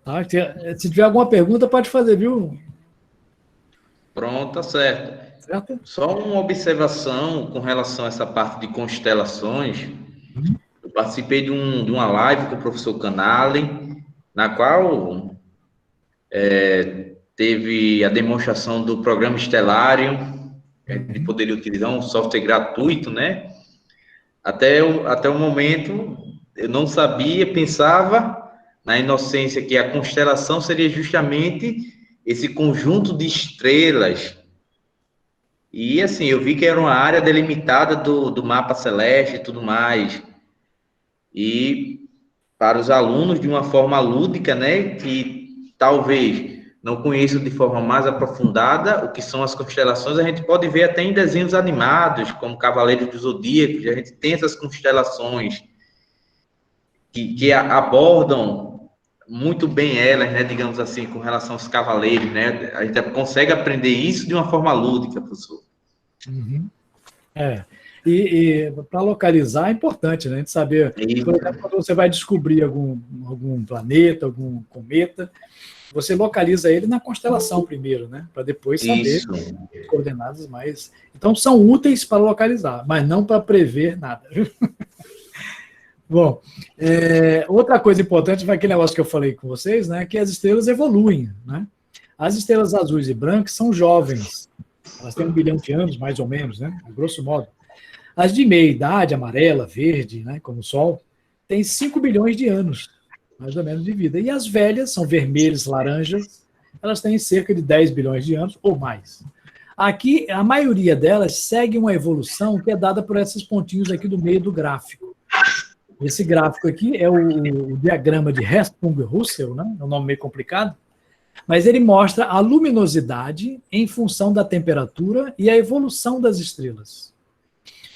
Tá? Se tiver alguma pergunta, pode fazer, viu? Pronto, tá certo. Certo? Só uma observação com relação a essa parte de constelações. Eu participei de uma live com o professor Canalen, na qual teve a demonstração do programa Stellarium, que a gente poderia utilizar um software gratuito, né? Até o momento, eu não sabia, pensava na inocência que a constelação seria justamente esse conjunto de estrelas. E, assim, eu vi que era uma área delimitada do mapa celeste e tudo mais. E para os alunos, de uma forma lúdica, né, que talvez não conheçam de forma mais aprofundada o que são as constelações, a gente pode ver até em desenhos animados, como Cavaleiros do Zodíaco, a gente tem essas constelações que abordam muito bem elas, né, digamos assim, com relação aos cavaleiros, né, a gente consegue aprender isso de uma forma lúdica, professor. Uhum. E para localizar é importante, né? A gente saber, por exemplo, quando você vai descobrir algum planeta, algum cometa, você localiza ele na constelação primeiro, né? Para depois saber as coordenadas mais. Então são úteis para localizar, mas não para prever nada. Bom, outra coisa importante foi aquele negócio que eu falei com vocês, né? Que as estrelas evoluem, né? As estrelas azuis e brancas são jovens. Elas têm 1 bilhão de anos, mais ou menos, né? A grosso modo. As de meia idade, amarela, verde, né, como o Sol, têm 5 bilhões de anos, mais ou menos, de vida. E as velhas, são vermelhas, laranjas, elas têm cerca de 10 bilhões de anos ou mais. Aqui, a maioria delas segue uma evolução que é dada por esses pontinhos aqui do meio do gráfico. Esse gráfico aqui é o diagrama de Hertzsprung-Russell, né? É um nome meio complicado, mas ele mostra a luminosidade em função da temperatura e a evolução das estrelas.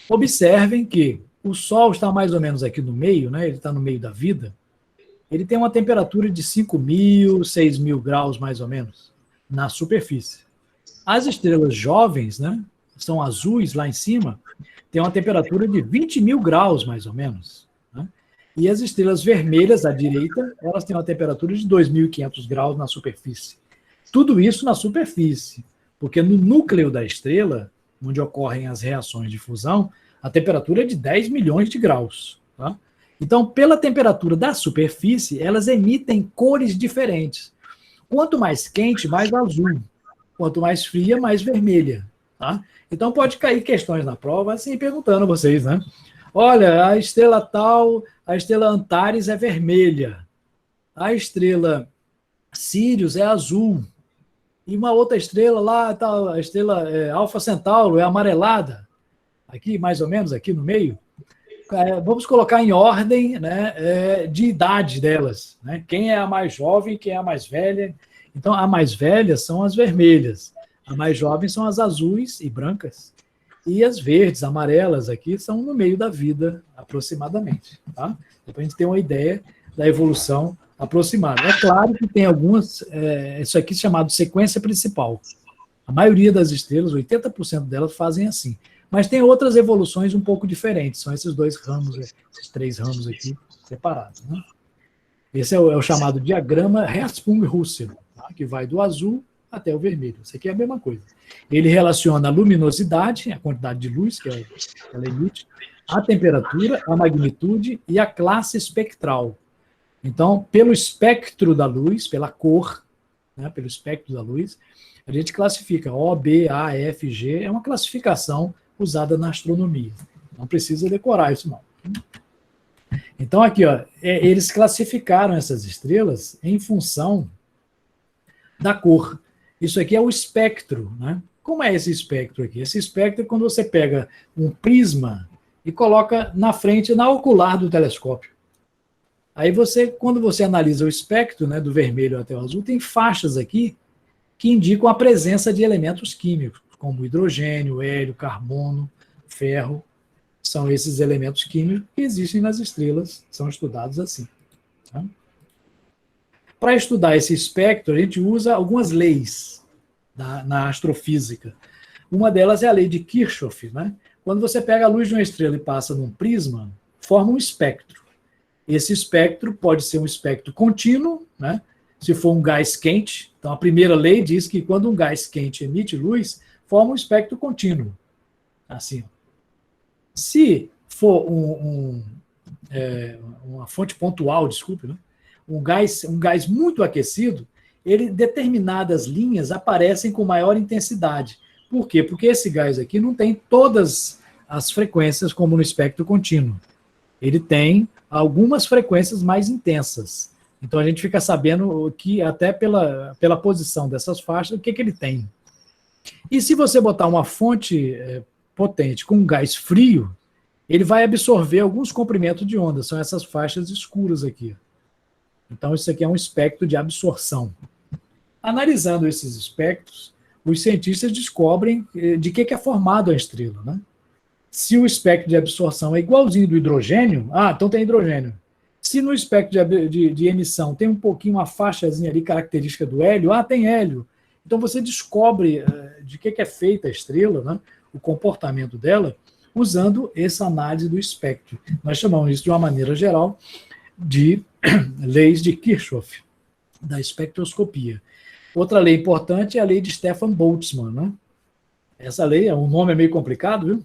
Observem que o Sol está mais ou menos aqui no meio, né? Ele está no meio da vida. Ele tem uma temperatura de 5.000, 6.000 graus, mais ou menos, na superfície. As estrelas jovens, né, são azuis lá em cima, têm uma temperatura de 20.000 graus, mais ou menos. Né? E as estrelas vermelhas, à direita, elas têm uma temperatura de 2.500 graus na superfície. Tudo isso na superfície, porque no núcleo da estrela, onde ocorrem as reações de fusão, a temperatura é de 10 milhões de graus. Tá? Então, pela temperatura da superfície, elas emitem cores diferentes. Quanto mais quente, mais azul. Quanto mais fria, mais vermelha. Tá? Então, pode cair questões na prova, assim, perguntando a vocês, né? Olha, a estrela tal, a estrela Antares é vermelha. A estrela Sirius é azul. E uma outra estrela lá, a estrela Alfa Centauro é amarelada. Aqui, mais ou menos, aqui no meio. Vamos colocar em ordem, né, de idade delas. Né? Quem é a mais jovem, quem é a mais velha. Então, a mais velha são as vermelhas. A mais jovem são as azuis e brancas. E as verdes, amarelas aqui, são no meio da vida, aproximadamente. Tá? Para a gente ter uma ideia da evolução aproximada. É claro que tem algumas, isso aqui é chamado sequência principal. A maioria das estrelas, 80% delas, fazem assim. Mas tem outras evoluções um pouco diferentes. São esses dois ramos, esses 3 ramos aqui separados. Né? Esse é o chamado diagrama Hertzsprung-Russell, tá? Que vai do azul até o vermelho. Isso aqui é a mesma coisa. Ele relaciona a luminosidade, a quantidade de luz que ela emite, a temperatura, a magnitude e a classe espectral. Então, pelo espectro da luz, pela cor, né, pelo espectro da luz, a gente classifica O, B, A, F, G, é uma classificação usada na astronomia. Não precisa decorar isso, não. Então, aqui, ó, eles classificaram essas estrelas em função da cor. Isso aqui é o espectro, né? Como é esse espectro aqui? Esse espectro é quando você pega um prisma e coloca na frente, na ocular do telescópio. Aí quando você analisa o espectro, né, do vermelho até o azul, tem faixas aqui que indicam a presença de elementos químicos, como hidrogênio, hélio, carbono, ferro. São esses elementos químicos que existem nas estrelas, são estudados assim. Tá? Para estudar esse espectro, a gente usa algumas leis na astrofísica. Uma delas é a lei de Kirchhoff, né? Quando você pega a luz de uma estrela e passa num prisma, forma um espectro. Esse espectro pode ser um espectro contínuo, né? Se for um gás quente. Então, a primeira lei diz que quando um gás quente emite luz, forma um espectro contínuo. Assim. Se for uma fonte pontual, desculpe, né? um gás muito aquecido, determinadas linhas aparecem com maior intensidade. Por quê? Porque esse gás aqui não tem todas as frequências como no espectro contínuo. Ele tem algumas frequências mais intensas. Então a gente fica sabendo que até pela posição dessas faixas, o que ele tem. E se você botar uma fonte potente com um gás frio, ele vai absorver alguns comprimentos de onda, são essas faixas escuras aqui. Então isso aqui é um espectro de absorção. Analisando esses espectros, os cientistas descobrem de que é formado a estrela, né? Se o espectro de absorção é igualzinho do hidrogênio, então tem hidrogênio. Se no espectro de emissão tem um pouquinho, uma faixazinha ali característica do hélio, tem hélio. Então você descobre de que é feita a estrela, né? O comportamento dela, usando essa análise do espectro. Nós chamamos isso de uma maneira geral de leis de Kirchhoff, da espectroscopia. Outra lei importante é a lei de Stefan Boltzmann, né? Essa lei, o nome é meio complicado, viu?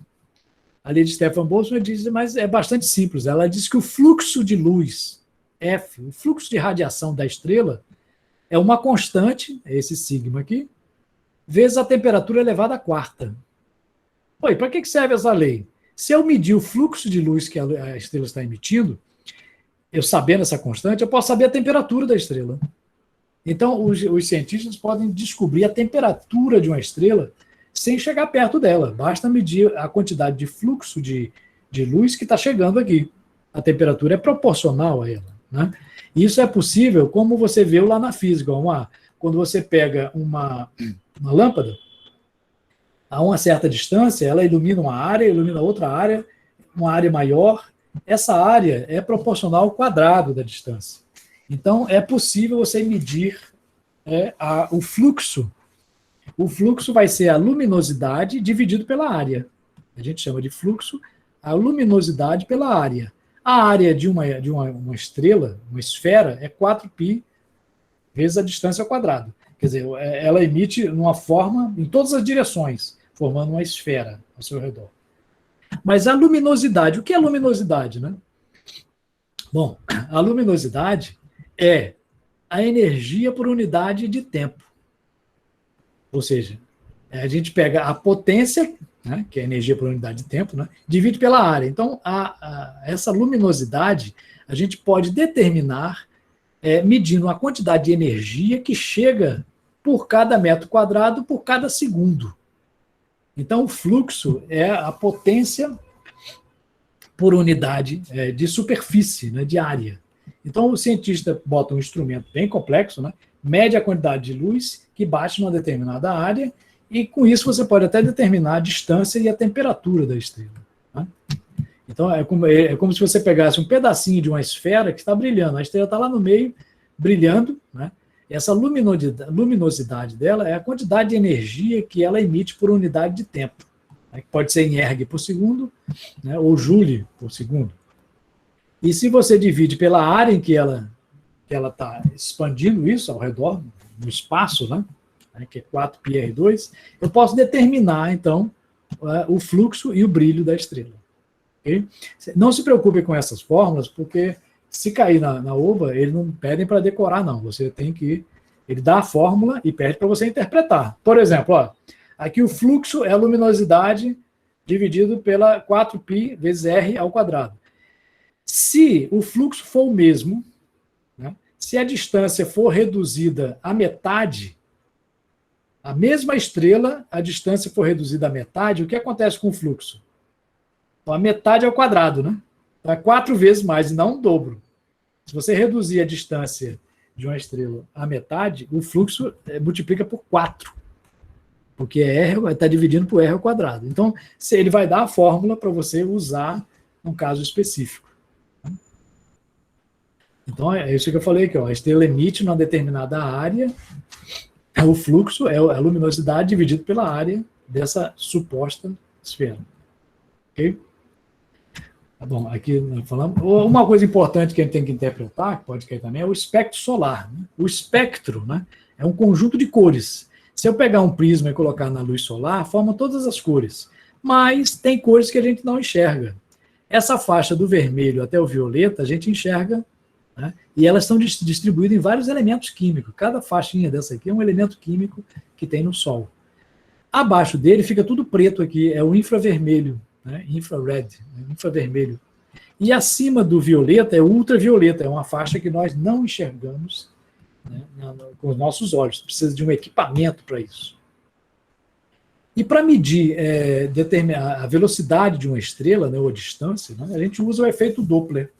A lei de Stefan Boltzmann diz, mas é bastante simples. Ela diz que o fluxo de luz, F, o fluxo de radiação da estrela, é uma constante, esse sigma aqui, vezes a temperatura elevada à quarta. Oi, para que serve essa lei? Se eu medir o fluxo de luz que a estrela está emitindo, eu sabendo essa constante, eu posso saber a temperatura da estrela. Então, os cientistas podem descobrir a temperatura de uma estrela sem chegar perto dela. Basta medir a quantidade de fluxo de luz que está chegando aqui. A temperatura é proporcional a ela, né? Isso é possível, como você viu lá na física. Quando você pega uma lâmpada, a uma certa distância, ela ilumina uma área, ilumina outra área, uma área maior. Essa área é proporcional ao quadrado da distância. Então, é possível você medir o fluxo. O fluxo vai ser a luminosidade dividido pela área. A gente chama de fluxo a luminosidade pela área. A área de uma estrela, uma esfera, é 4π vezes a distância ao quadrado. Quer dizer, ela emite numa forma em todas as direções, formando uma esfera ao seu redor. Mas a luminosidade, o que é luminosidade, né? Bom, a luminosidade é a energia por unidade de tempo. Ou seja, a gente pega a potência, né, que é a energia por unidade de tempo, né, divide pela área. Então, essa luminosidade a gente pode determinar medindo a quantidade de energia que chega por cada metro quadrado por cada segundo. Então, o fluxo é a potência por unidade de superfície, né, de área. Então, o cientista bota um instrumento bem complexo, né, mede a quantidade de luz que bate numa determinada área, e com isso você pode até determinar a distância e a temperatura da estrela. Né? Então, é como se você pegasse um pedacinho de uma esfera que está brilhando, a estrela está lá no meio, brilhando, né? Essa luminosidade dela é a quantidade de energia que ela emite por unidade de tempo, né? Que pode ser em erg por segundo, né? Ou joule por segundo. E se você divide pela área em que ela está expandindo isso ao redor, no espaço, né, que é 4πr2, eu posso determinar, então, o fluxo e o brilho da estrela. Okay? Não se preocupe com essas fórmulas, porque se cair na oba, eles não pedem para decorar, não. Você tem que Ele dá a fórmula e pede para você interpretar. Por exemplo, ó, aqui o fluxo é a luminosidade dividido pela 4π vezes r ao quadrado. Se o fluxo for o mesmo, né, se a distância for reduzida à metade, a mesma estrela, a distância for reduzida à metade, o que acontece com o fluxo? Então, a metade ao quadrado, né? Então, é 4 vezes mais, e não um dobro. Se você reduzir a distância de uma estrela à metade, o fluxo multiplica por 4. Porque R está dividindo por R ao quadrado. Então, ele vai dar a fórmula para você usar num caso específico. Então, é isso que eu falei aqui. Ó, a estrela emite numa determinada área, o fluxo é a luminosidade dividido pela área dessa suposta esfera. Ok? Tá bom, aqui nós falamos. Uma coisa importante que a gente tem que interpretar, que pode cair também, é o espectro solar. Né? O espectro, né, é um conjunto de cores. Se eu pegar um prisma e colocar na luz solar, forma todas as cores. Mas tem cores que a gente não enxerga. Essa faixa do vermelho até o violeta, a gente enxerga, né? E elas estão distribuídas em vários elementos químicos. Cada faixinha dessa aqui é um elemento químico que tem no Sol. Abaixo dele fica tudo preto aqui, é o infravermelho, né? Infrared, infravermelho. E acima do violeta é o ultravioleta, é uma faixa que nós não enxergamos, né, com os nossos olhos. Precisa de um equipamento para isso. E para medir determinar a velocidade de uma estrela, né, ou a distância, né, a gente usa o efeito Doppler,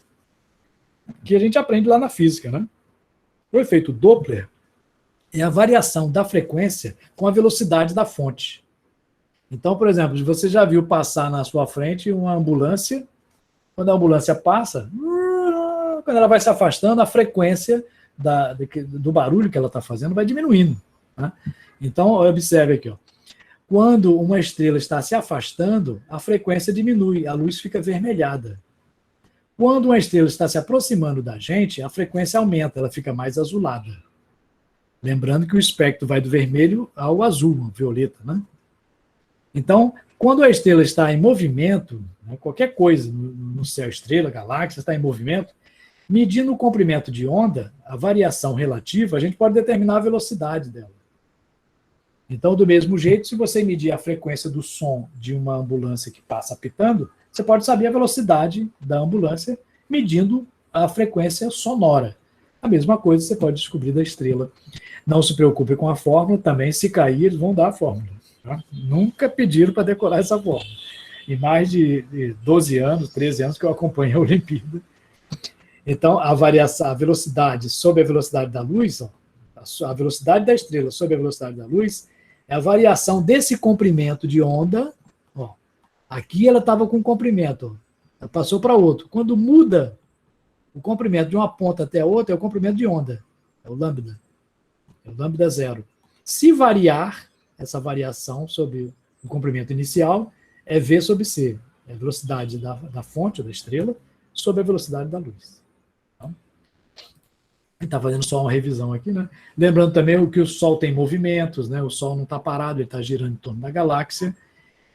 que a gente aprende lá na física. Né? O efeito Doppler é a variação da frequência com a velocidade da fonte. Então, por exemplo, você já viu passar na sua frente uma ambulância. Quando a ambulância passa, quando ela vai se afastando, a frequência do barulho que ela está fazendo vai diminuindo. Né? Então, observe aqui. Ó. Quando uma estrela está se afastando, a frequência diminui, a luz fica avermelhada. Quando uma estrela está se aproximando da gente, a frequência aumenta, ela fica mais azulada. Lembrando que o espectro vai do vermelho ao azul, ao violeta. Né? Então, quando a estrela está em movimento, né, qualquer coisa no céu, estrela, galáxia, está em movimento, medindo o comprimento de onda, a variação relativa, a gente pode determinar a velocidade dela. Então, do mesmo jeito, se você medir a frequência do som de uma ambulância que passa apitando, você pode saber a velocidade da ambulância medindo a frequência sonora. A mesma coisa você pode descobrir da estrela. Não se preocupe com a fórmula, também se cair, eles vão dar a fórmula. Tá? Nunca pediram para decorar essa fórmula. Em mais de 12 anos, 13 anos que eu acompanho a Olimpíada. Então, a velocidade sobre a velocidade da luz, ó, a velocidade da estrela sobre a velocidade da luz, é a variação desse comprimento de onda. Ó, aqui ela estava com comprimento, ó, ela passou para outro. Quando muda o comprimento de uma ponta até a outra, é o comprimento de onda, é o lambda. É o lambda zero. Se variar, essa variação sobre o comprimento inicial é V sobre C, é a velocidade da fonte, da estrela, sobre a velocidade da luz. Está fazendo só uma revisão aqui, né? Lembrando também que o Sol tem movimentos, né? O Sol não está parado, ele está girando em torno da galáxia,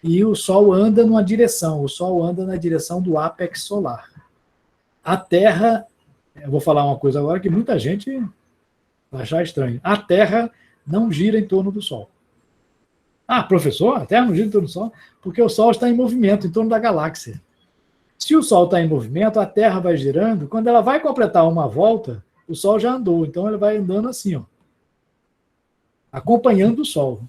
e o Sol anda numa direção, o Sol anda na direção do ápex solar. A Terra, eu vou falar uma coisa agora que muita gente vai achar estranho, a Terra não gira em torno do Sol. Ah, professor, a Terra não gira em torno do Sol? Porque o Sol está em movimento em torno da galáxia. Se o Sol está em movimento, a Terra vai girando, quando ela vai completar uma volta, o Sol já andou, então ele vai andando assim, ó, acompanhando o Sol.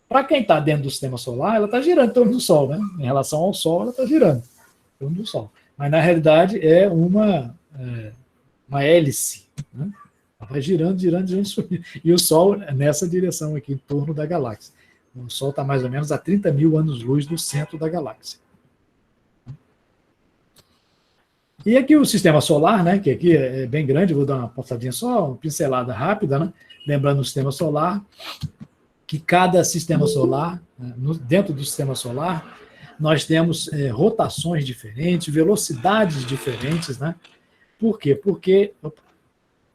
Para quem está dentro do sistema solar, ela está girando em torno do Sol, né? Em relação ao Sol, ela está girando em torno do Sol. Mas, na realidade, é uma hélice, né? Ela vai girando, girando, girando, subindo. E o Sol nessa direção aqui, em torno da galáxia. O Sol está mais ou menos a 30 mil anos-luz do centro da galáxia. E aqui o sistema solar, né, que aqui é bem grande, vou dar uma passadinha só, uma pincelada rápida, né, lembrando o sistema solar, que cada sistema solar, dentro do sistema solar, nós temos rotações diferentes, velocidades diferentes, né? Por quê? Porque,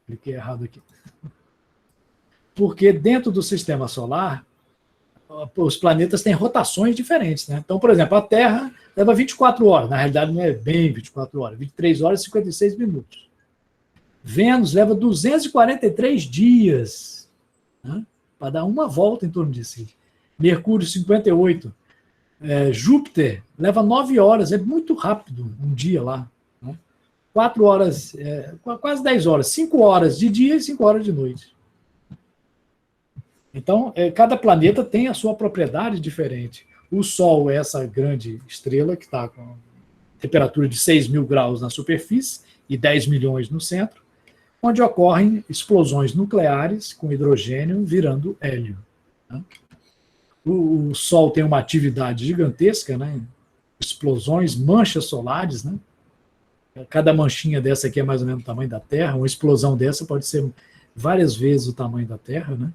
cliquei errado aqui. Porque dentro do sistema solar, os planetas têm rotações diferentes, né? Então, por exemplo, a Terra leva 24 horas, na realidade não é bem 24 horas, 23 horas e 56 minutos. Vênus leva 243 dias né, para dar uma volta em torno de si. Mercúrio, 58. Júpiter leva 9 horas, é muito rápido um dia lá. Né? 4 horas, quase 10 horas, 5 horas de dia e 5 horas de noite. Então, cada planeta tem a sua propriedade diferente. O Sol é essa grande estrela que está com temperatura de 6.000 graus na superfície e 10 milhões no centro, onde ocorrem explosões nucleares com hidrogênio virando hélio. Né? O Sol tem uma atividade gigantesca, né? Explosões, manchas solares, né? Cada manchinha dessa aqui é mais ou menos o tamanho da Terra. Uma explosão dessa pode ser várias vezes o tamanho da Terra, né?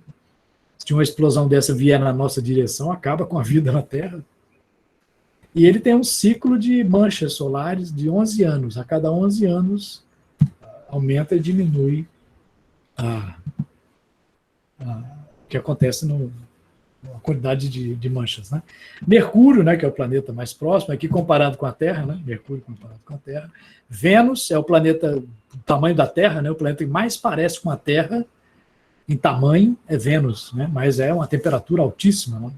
Se uma explosão dessa vier na nossa direção, acaba com a vida na Terra. E ele tem um ciclo de manchas solares de 11 anos. A cada 11 anos, aumenta e diminui o que acontece na quantidade de manchas. Né? Mercúrio, né, que é o planeta mais próximo, aqui comparado com a Terra, né? Mercúrio comparado com a Terra. Vênus é o planeta do tamanho da Terra, né? O planeta que mais parece com a Terra em tamanho é Vênus, né? Mas é uma temperatura altíssima. Né?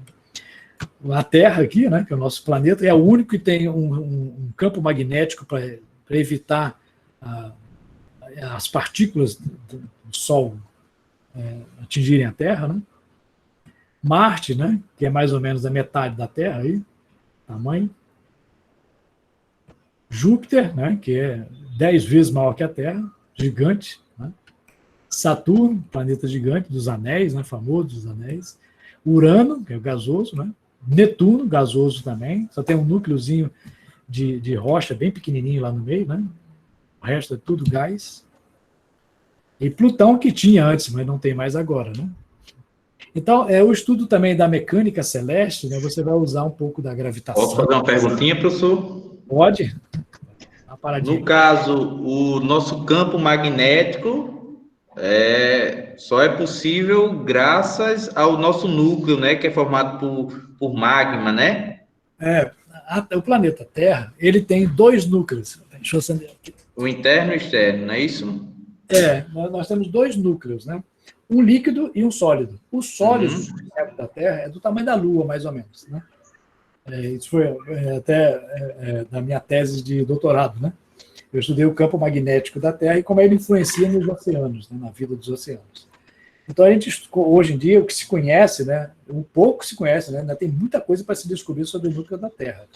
A Terra aqui, né, que é o nosso planeta, é o único que tem um campo magnético para evitar as partículas do Sol atingirem a Terra, né? Marte, né, que é mais ou menos a metade da Terra, aí, tamanho. Júpiter, né, que é 10 vezes maior que a Terra, gigante. Né? Saturno, planeta gigante dos anéis, né, famoso dos anéis. Urano, que é o gasoso. Né? Netuno, gasoso também, só tem um núcleozinho de rocha bem pequenininho lá no meio. Né? O resto é tudo gás. E Plutão, que tinha antes, mas não tem mais agora, né? Então, o estudo também da mecânica celeste, né, você vai usar um pouco da gravitação. Posso fazer uma perguntinha, professor? Pode. No caso, o nosso campo magnético só é possível graças ao nosso núcleo, né, que é formado por magma, né? O planeta Terra, ele tem 2 núcleos. Deixa eu acender aqui. O interno e o externo, não é isso? Nós temos 2 núcleos, né? Um líquido e um sólido. O sólido da Terra é do tamanho da Lua, mais ou menos. Né? Isso foi até da minha tese de doutorado. Né? Eu estudei o campo magnético da Terra e como ele influencia nos oceanos, né? Na vida dos oceanos. Então, a gente, hoje em dia, o que se conhece, né? Um pouco se conhece, né? Ainda tem muita coisa para se descobrir sobre o núcleo da Terra.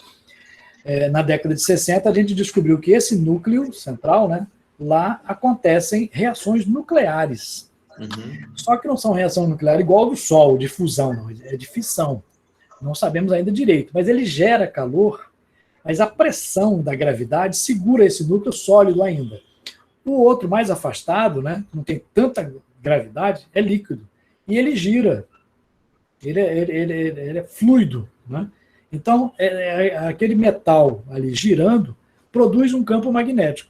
Na década de 60, a gente descobriu que esse núcleo central, né? Lá acontecem reações nucleares. Só que não são reação nuclear igual ao do Sol, de fusão, não, é de fissão. Não sabemos ainda direito, mas ele gera calor, mas a pressão da gravidade segura esse núcleo sólido ainda. O outro mais afastado, né, não tem tanta gravidade, é líquido. E ele gira. Ele é fluido. Né? Então, aquele metal ali girando produz um campo magnético.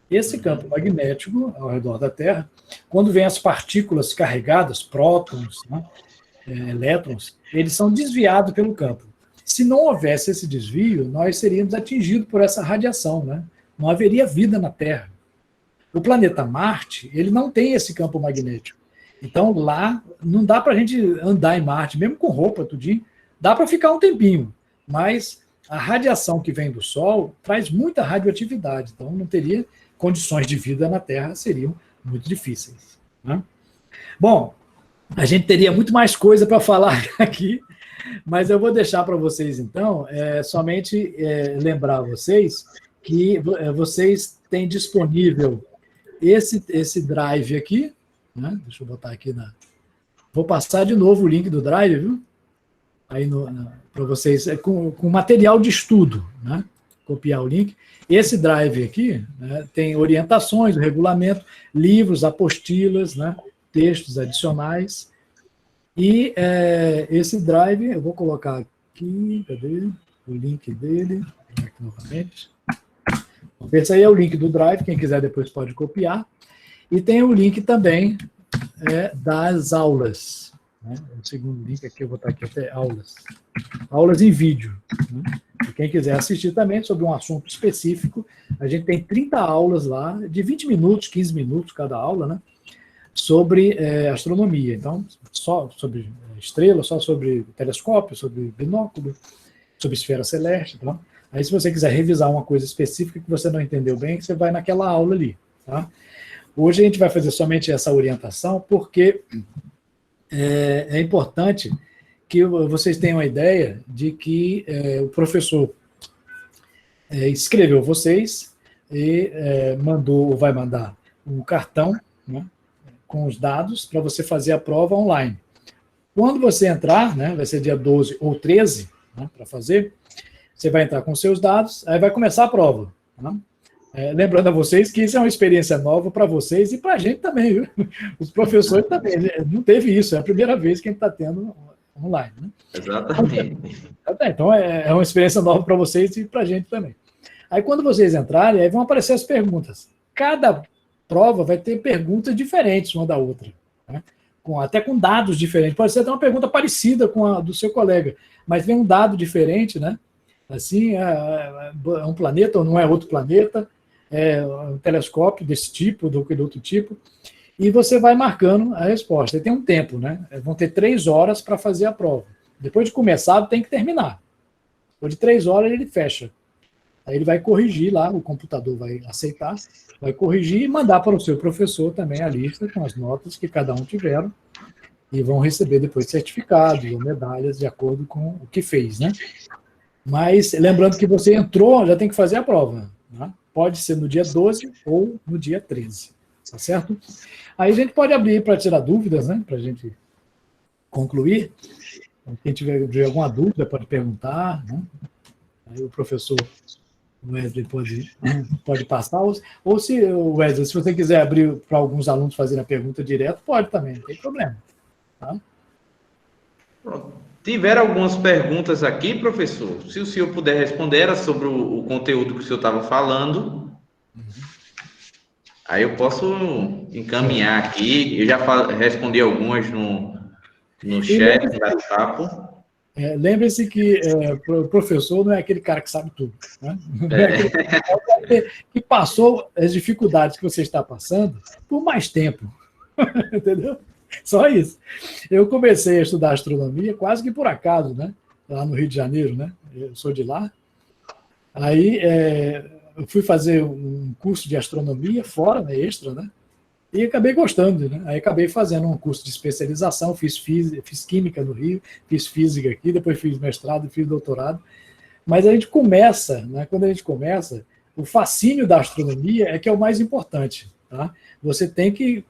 Esse campo magnético, ao redor da Terra, quando vem as partículas carregadas, prótons, né, elétrons, eles são desviados pelo campo. Se não houvesse esse desvio, nós seríamos atingidos por essa radiação. Né? Não haveria vida na Terra. O planeta Marte, ele não tem esse campo magnético. Então, lá, não dá para a gente andar em Marte, mesmo com roupa, tudinho. Dá para ficar um tempinho, mas a radiação que vem do Sol traz muita radioatividade. Então, não teria condições de vida na Terra, seriam muito difíceis. Né? Bom, a gente teria muito mais coisa para falar aqui, mas eu vou deixar para vocês, então, somente lembrar vocês que vocês têm disponível esse drive aqui, né? Deixa eu botar aqui Vou passar de novo o link do drive, viu? Aí para vocês, com material de estudo, né? Copiar o link. Esse drive aqui, né, tem orientações, o regulamento, livros, apostilas, né, textos adicionais. E esse drive, eu vou colocar aqui, cadê o link dele? Aqui novamente. Esse aí é o link do drive, quem quiser depois pode copiar. E tem o link também das aulas. Né? O segundo link aqui, eu vou botar aqui até aulas. Aulas em vídeo. Né? Quem quiser assistir também sobre um assunto específico, a gente tem 30 aulas lá, de 20 minutos, 15 minutos cada aula, né? sobre astronomia. Então, só sobre estrelas, só sobre telescópio, sobre binóculo, sobre esfera celeste. Tá? Aí, se você quiser revisar uma coisa específica que você não entendeu bem, você vai naquela aula ali. Tá? Hoje a gente vai fazer somente essa orientação, porque é importante que vocês tenham a ideia de que o professor escreveu vocês e vai mandar um cartão, né, com os dados para você fazer a prova online. Quando você entrar, né, vai ser dia 12 ou 13, né, para fazer, você vai entrar com seus dados, aí vai começar a prova. Né? Lembrando a vocês que isso é uma experiência nova para vocês e para a gente também, viu? Os professores também, não teve isso, é a primeira vez que a gente está tendo online. Né? Exatamente. Então, é uma experiência nova para vocês e para a gente também. Aí, quando vocês entrarem, aí vão aparecer as perguntas. Cada prova vai ter perguntas diferentes uma da outra, né? Até com dados diferentes. Pode ser até uma pergunta parecida com a do seu colega, mas vem um dado diferente, né? Assim, é um planeta ou não é outro planeta, é um telescópio desse tipo, do outro tipo, e você vai marcando a resposta. E tem um tempo, né? Vão ter 3 horas para fazer a prova. Depois de começar, tem que terminar. Depois de 3 horas, ele fecha. Aí ele vai corrigir lá, o computador vai aceitar, vai corrigir e mandar para o seu professor também a lista com as notas que cada um tiveram e vão receber depois certificados ou medalhas de acordo com o que fez, né? Mas lembrando que você entrou, já tem que fazer a prova, né? Pode ser no dia 12 ou no dia 13, tá certo? Aí a gente pode abrir para tirar dúvidas, né? Para a gente concluir. Quem tiver alguma dúvida pode perguntar, né? Aí o professor Wesley pode passar, ou se, Wesley, se você quiser abrir para alguns alunos fazerem a pergunta direto, pode também, não tem problema. Tá? Tiveram algumas perguntas aqui, professor. Se o senhor puder responder, era sobre o conteúdo que o senhor estava falando. Aí eu posso encaminhar aqui. Eu já respondi algumas no chat, no bate-papo. Lembre-se que o professor não é aquele cara que sabe tudo. Né? Não é aquele cara que passou as dificuldades que você está passando por mais tempo. Entendeu? Só isso. Eu comecei a estudar astronomia quase que por acaso, né? Lá no Rio de Janeiro, né? Eu sou de lá. Aí eu fui fazer um curso de astronomia fora, né? Extra, né? E acabei gostando, né? Aí acabei fazendo um curso de especialização, fiz química no Rio, fiz física aqui, depois fiz mestrado, fiz doutorado. Mas a gente começa, né? Quando a gente começa, o fascínio da astronomia é que é o mais importante, tá? Você tem que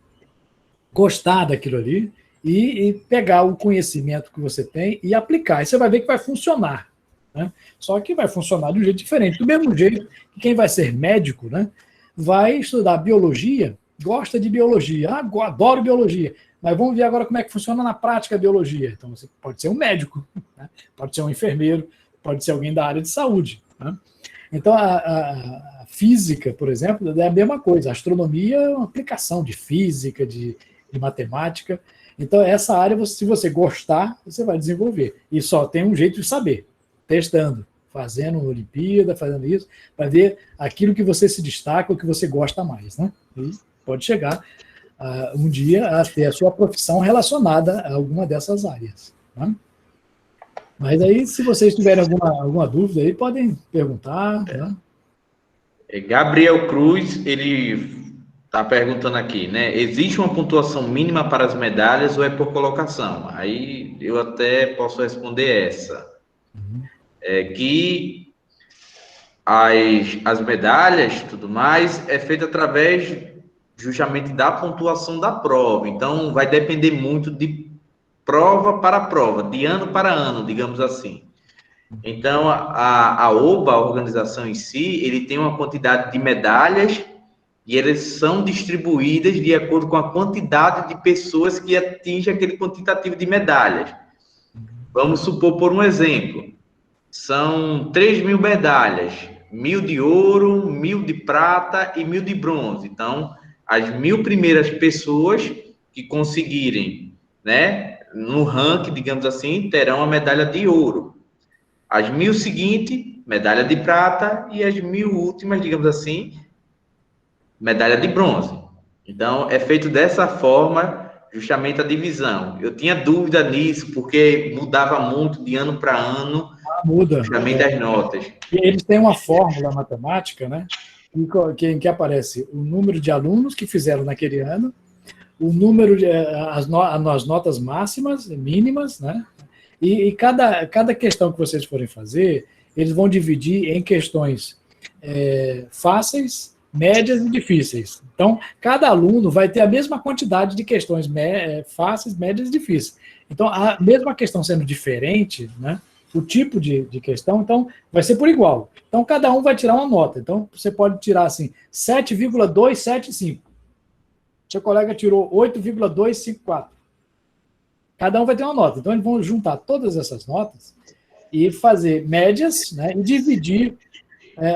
gostar daquilo ali e pegar o conhecimento que você tem e aplicar. E você vai ver que vai funcionar, né? Só que vai funcionar de um jeito diferente. Do mesmo jeito que quem vai ser médico, né, vai estudar biologia, gosta de biologia. Adoro biologia. Mas vamos ver agora como é que funciona na prática a biologia. Então, você pode ser um médico, né? Pode ser um enfermeiro, pode ser alguém da área de saúde. Né? Então, a física, por exemplo, é a mesma coisa. A astronomia é uma aplicação de física, de matemática. Então, essa área, se você gostar, você vai desenvolver. E só tem um jeito de saber, testando, fazendo uma Olimpíada, fazendo isso, para ver aquilo que você se destaca, o que você gosta mais. Né? E pode chegar um dia a ter a sua profissão relacionada a alguma dessas áreas. Né? Mas aí, se vocês tiverem alguma dúvida, aí podem perguntar. Né? Gabriel Cruz, ele está perguntando aqui, né? Existe uma pontuação mínima para as medalhas ou é por colocação? Aí eu até posso responder essa. Que as medalhas, tudo mais, é feito através justamente da pontuação da prova. Então, vai depender muito de prova para prova, de ano para ano, digamos assim. Então, a OBA, a organização em si, ele tem uma quantidade de medalhas e elas são distribuídas de acordo com a quantidade de pessoas que atingem aquele quantitativo de medalhas. Vamos supor, por um exemplo, são 3.000 medalhas, 1.000 de ouro, 1.000 de prata e 1.000 de bronze. Então, as 1.000 primeiras pessoas que conseguirem, né, no ranking, digamos assim, terão a medalha de ouro. As 1.000 seguintes, medalha de prata, e as 1.000 últimas, digamos assim, medalha de bronze. Então, é feito dessa forma, justamente a divisão. Eu tinha dúvida nisso, porque mudava muito de ano para ano, Muda. justamente as notas. E eles têm uma fórmula matemática, né? Em que aparece o número de alunos que fizeram naquele ano, o número de as notas máximas, mínimas, né? E cada questão que vocês forem fazer, eles vão dividir em questões fáceis, médias e difíceis. Então, cada aluno vai ter a mesma quantidade de questões fáceis, médias e difíceis. Então, a mesma questão sendo diferente, né? O tipo de questão, então, vai ser por igual. Então, cada um vai tirar uma nota. Então, você pode tirar, assim, 7,275. Seu colega tirou 8,254. Cada um vai ter uma nota. Então, eles vão juntar todas essas notas e fazer médias, né, e dividir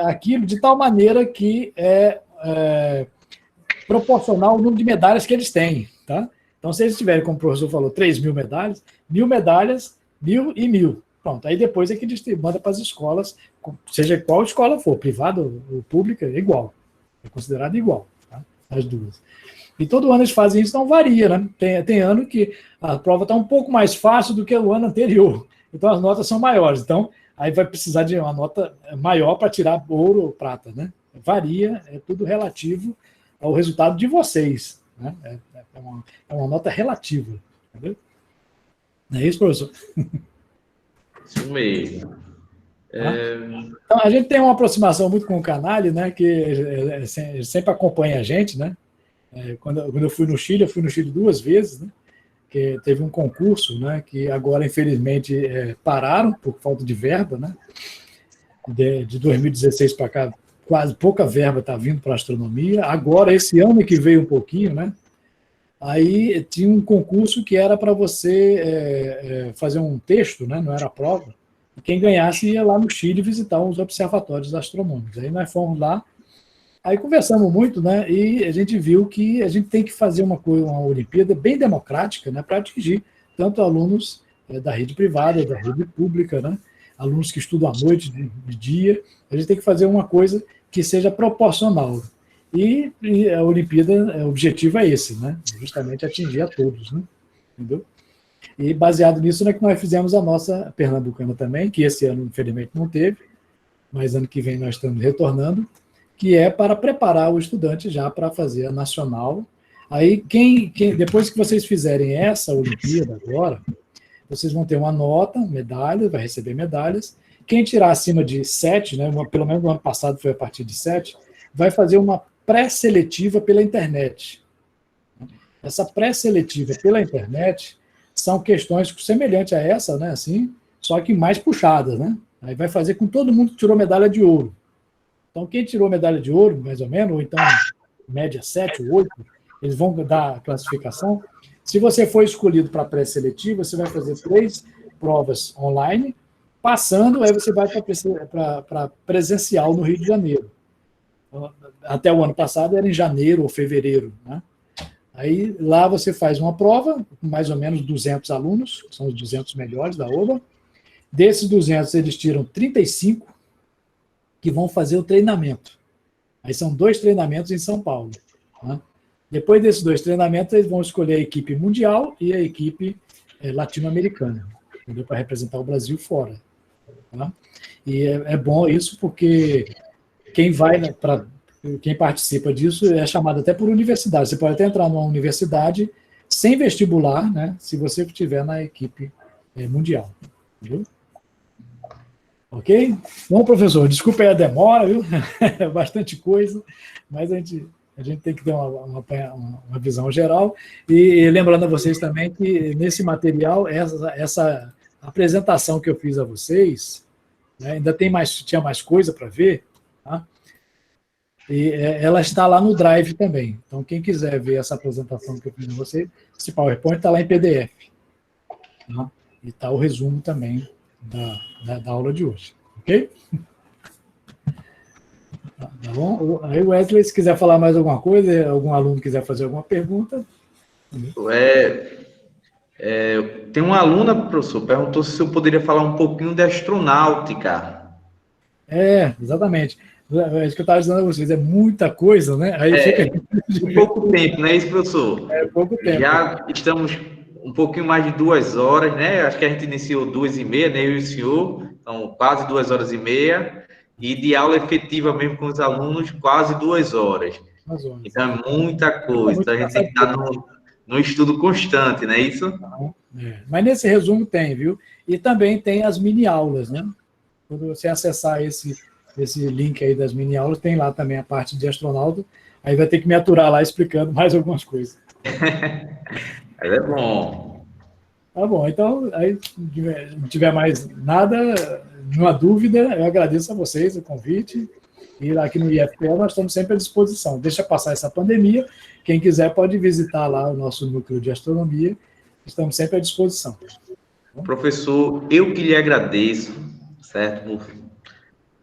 aquilo de tal maneira que é proporcional ao número de medalhas que eles têm. Tá? Então, se eles tiverem, como o professor falou, 3.000 medalhas, 1.000 medalhas, 1.000 e 1.000. Pronto, aí depois é que eles mandam para as escolas, seja qual escola for, privada ou pública, é igual. É considerado igual, tá? As duas. E todo ano eles fazem isso, não varia, né? Tem ano que a prova está um pouco mais fácil do que o ano anterior. Então as notas são maiores. Então, aí vai precisar de uma nota maior para tirar ouro ou prata, né? Varia, é tudo relativo ao resultado de vocês. Né? É uma nota relativa. Entendeu? Não é isso, professor? Isso mesmo. Então, a gente tem uma aproximação muito com o Canali, né, que sempre acompanha a gente, né? Quando eu fui no Chile 2 vezes, né? Que teve um concurso, né? Que agora, infelizmente, pararam por falta de verba, né? De 2016 para cá, quase pouca verba está vindo para a astronomia. Agora, esse ano que veio um pouquinho, né? Aí tinha um concurso que era para você fazer um texto, né? Não era prova. E quem ganhasse ia lá no Chile visitar os observatórios astronômicos. Aí nós fomos lá, aí conversamos muito, né? E a gente viu que a gente tem que fazer uma Olimpíada bem democrática, né? Para atingir tanto alunos da rede privada, da rede pública, né? Alunos que estudam à noite, de dia. A gente tem que fazer uma coisa que seja proporcional. E a Olimpíada, o objetivo é esse, né? Justamente atingir a todos, né? Entendeu? E baseado nisso, né, que nós fizemos a nossa Pernambucana também, que esse ano, infelizmente, não teve, mas ano que vem nós estamos retornando, que é para preparar o estudante já para fazer a nacional. Aí, depois que vocês fizerem essa Olimpíada agora, vocês vão ter uma nota, medalha, vai receber medalhas. Quem tirar acima de 7, né, pelo menos no ano passado foi a partir de 7, vai fazer uma pré-seletiva pela internet. Essa pré-seletiva pela internet são questões semelhantes a essa, né, assim, só que mais puxadas, né? Aí vai fazer com todo mundo que tirou medalha de ouro. Então, quem tirou medalha de ouro, mais ou menos, ou então média 7 ou 8, eles vão dar a classificação. Se você for escolhido para pré-seletiva, você vai fazer 3 provas online, passando, aí você vai para presencial no Rio de Janeiro. Até o ano passado era em janeiro ou fevereiro, né? Aí lá você faz uma prova, com mais ou menos 200 alunos, que são os 200 melhores da OBA. Desses 200, eles tiram 35 que vão fazer o treinamento. Aí são 2 treinamentos em São Paulo. Né? Depois desses 2 treinamentos, eles vão escolher a equipe mundial e a equipe latino-americana, para representar o Brasil fora. Tá? E é bom isso porque quem vai quem participa disso é chamado até por universidade. Você pode até entrar numa universidade sem vestibular, né, se você estiver na equipe mundial. Entendeu? Ok? Bom, professor, desculpa aí a demora, viu? É bastante coisa, mas a gente tem que ter uma visão geral. E lembrando a vocês também que nesse material, essa apresentação que eu fiz a vocês, né, ainda tinha mais coisa para ver, tá? E ela está lá no Drive também. Então, quem quiser ver essa apresentação que eu fiz a vocês, esse PowerPoint está lá em PDF. Tá? E está o resumo também da aula de hoje. Ok? Tá bom? Aí, Wesley, se quiser falar mais alguma coisa, algum aluno quiser fazer alguma pergunta. Tem uma aluna, professor, perguntou se eu poderia falar um pouquinho de astronáutica. Exatamente. É isso que eu estava dizendo a vocês, é muita coisa, né? Aí fica. Em pouco tempo, não é isso, professor? É pouco tempo. Já estamos um pouquinho mais de 2 horas, né? Acho que a gente iniciou 2h30, né? Eu e o senhor, então quase 2 horas e meia, e de aula efetiva mesmo com os alunos, quase 2 horas. Então é muita coisa, então a gente tem que estar no estudo constante, não é isso? Mas nesse resumo tem, viu? E também tem as mini-aulas, né? Quando você acessar esse link aí das mini-aulas, tem lá também a parte de astronauta, aí vai ter que me aturar lá explicando mais algumas coisas. Mas é bom. Tá bom, então, aí, se não tiver mais nada, nenhuma dúvida, eu agradeço a vocês o convite. E aqui no IFPE nós estamos sempre à disposição. Deixa passar essa pandemia. Quem quiser pode visitar lá o nosso núcleo de astronomia. Estamos sempre à disposição. Professor, eu que lhe agradeço, certo? Por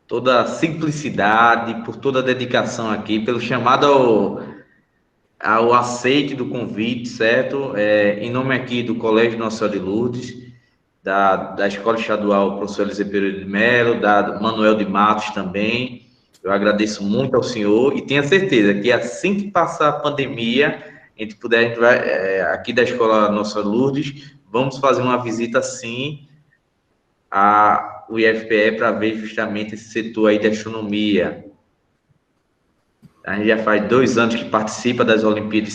toda a simplicidade, por toda a dedicação aqui, pelo chamado ao aceite do convite, certo? Em nome aqui do Colégio Nossa Senhora de Lourdes, da Escola Estadual Professor Eliseu Pereira de Mello, da Manuel de Matos também, eu agradeço muito ao senhor e tenho certeza que assim que passar a pandemia, a gente vai, aqui da Escola Nossa Lourdes, vamos fazer uma visita sim ao IFPE para ver justamente esse setor aí de astronomia. A gente já faz 2 anos que participa das Olimpíadas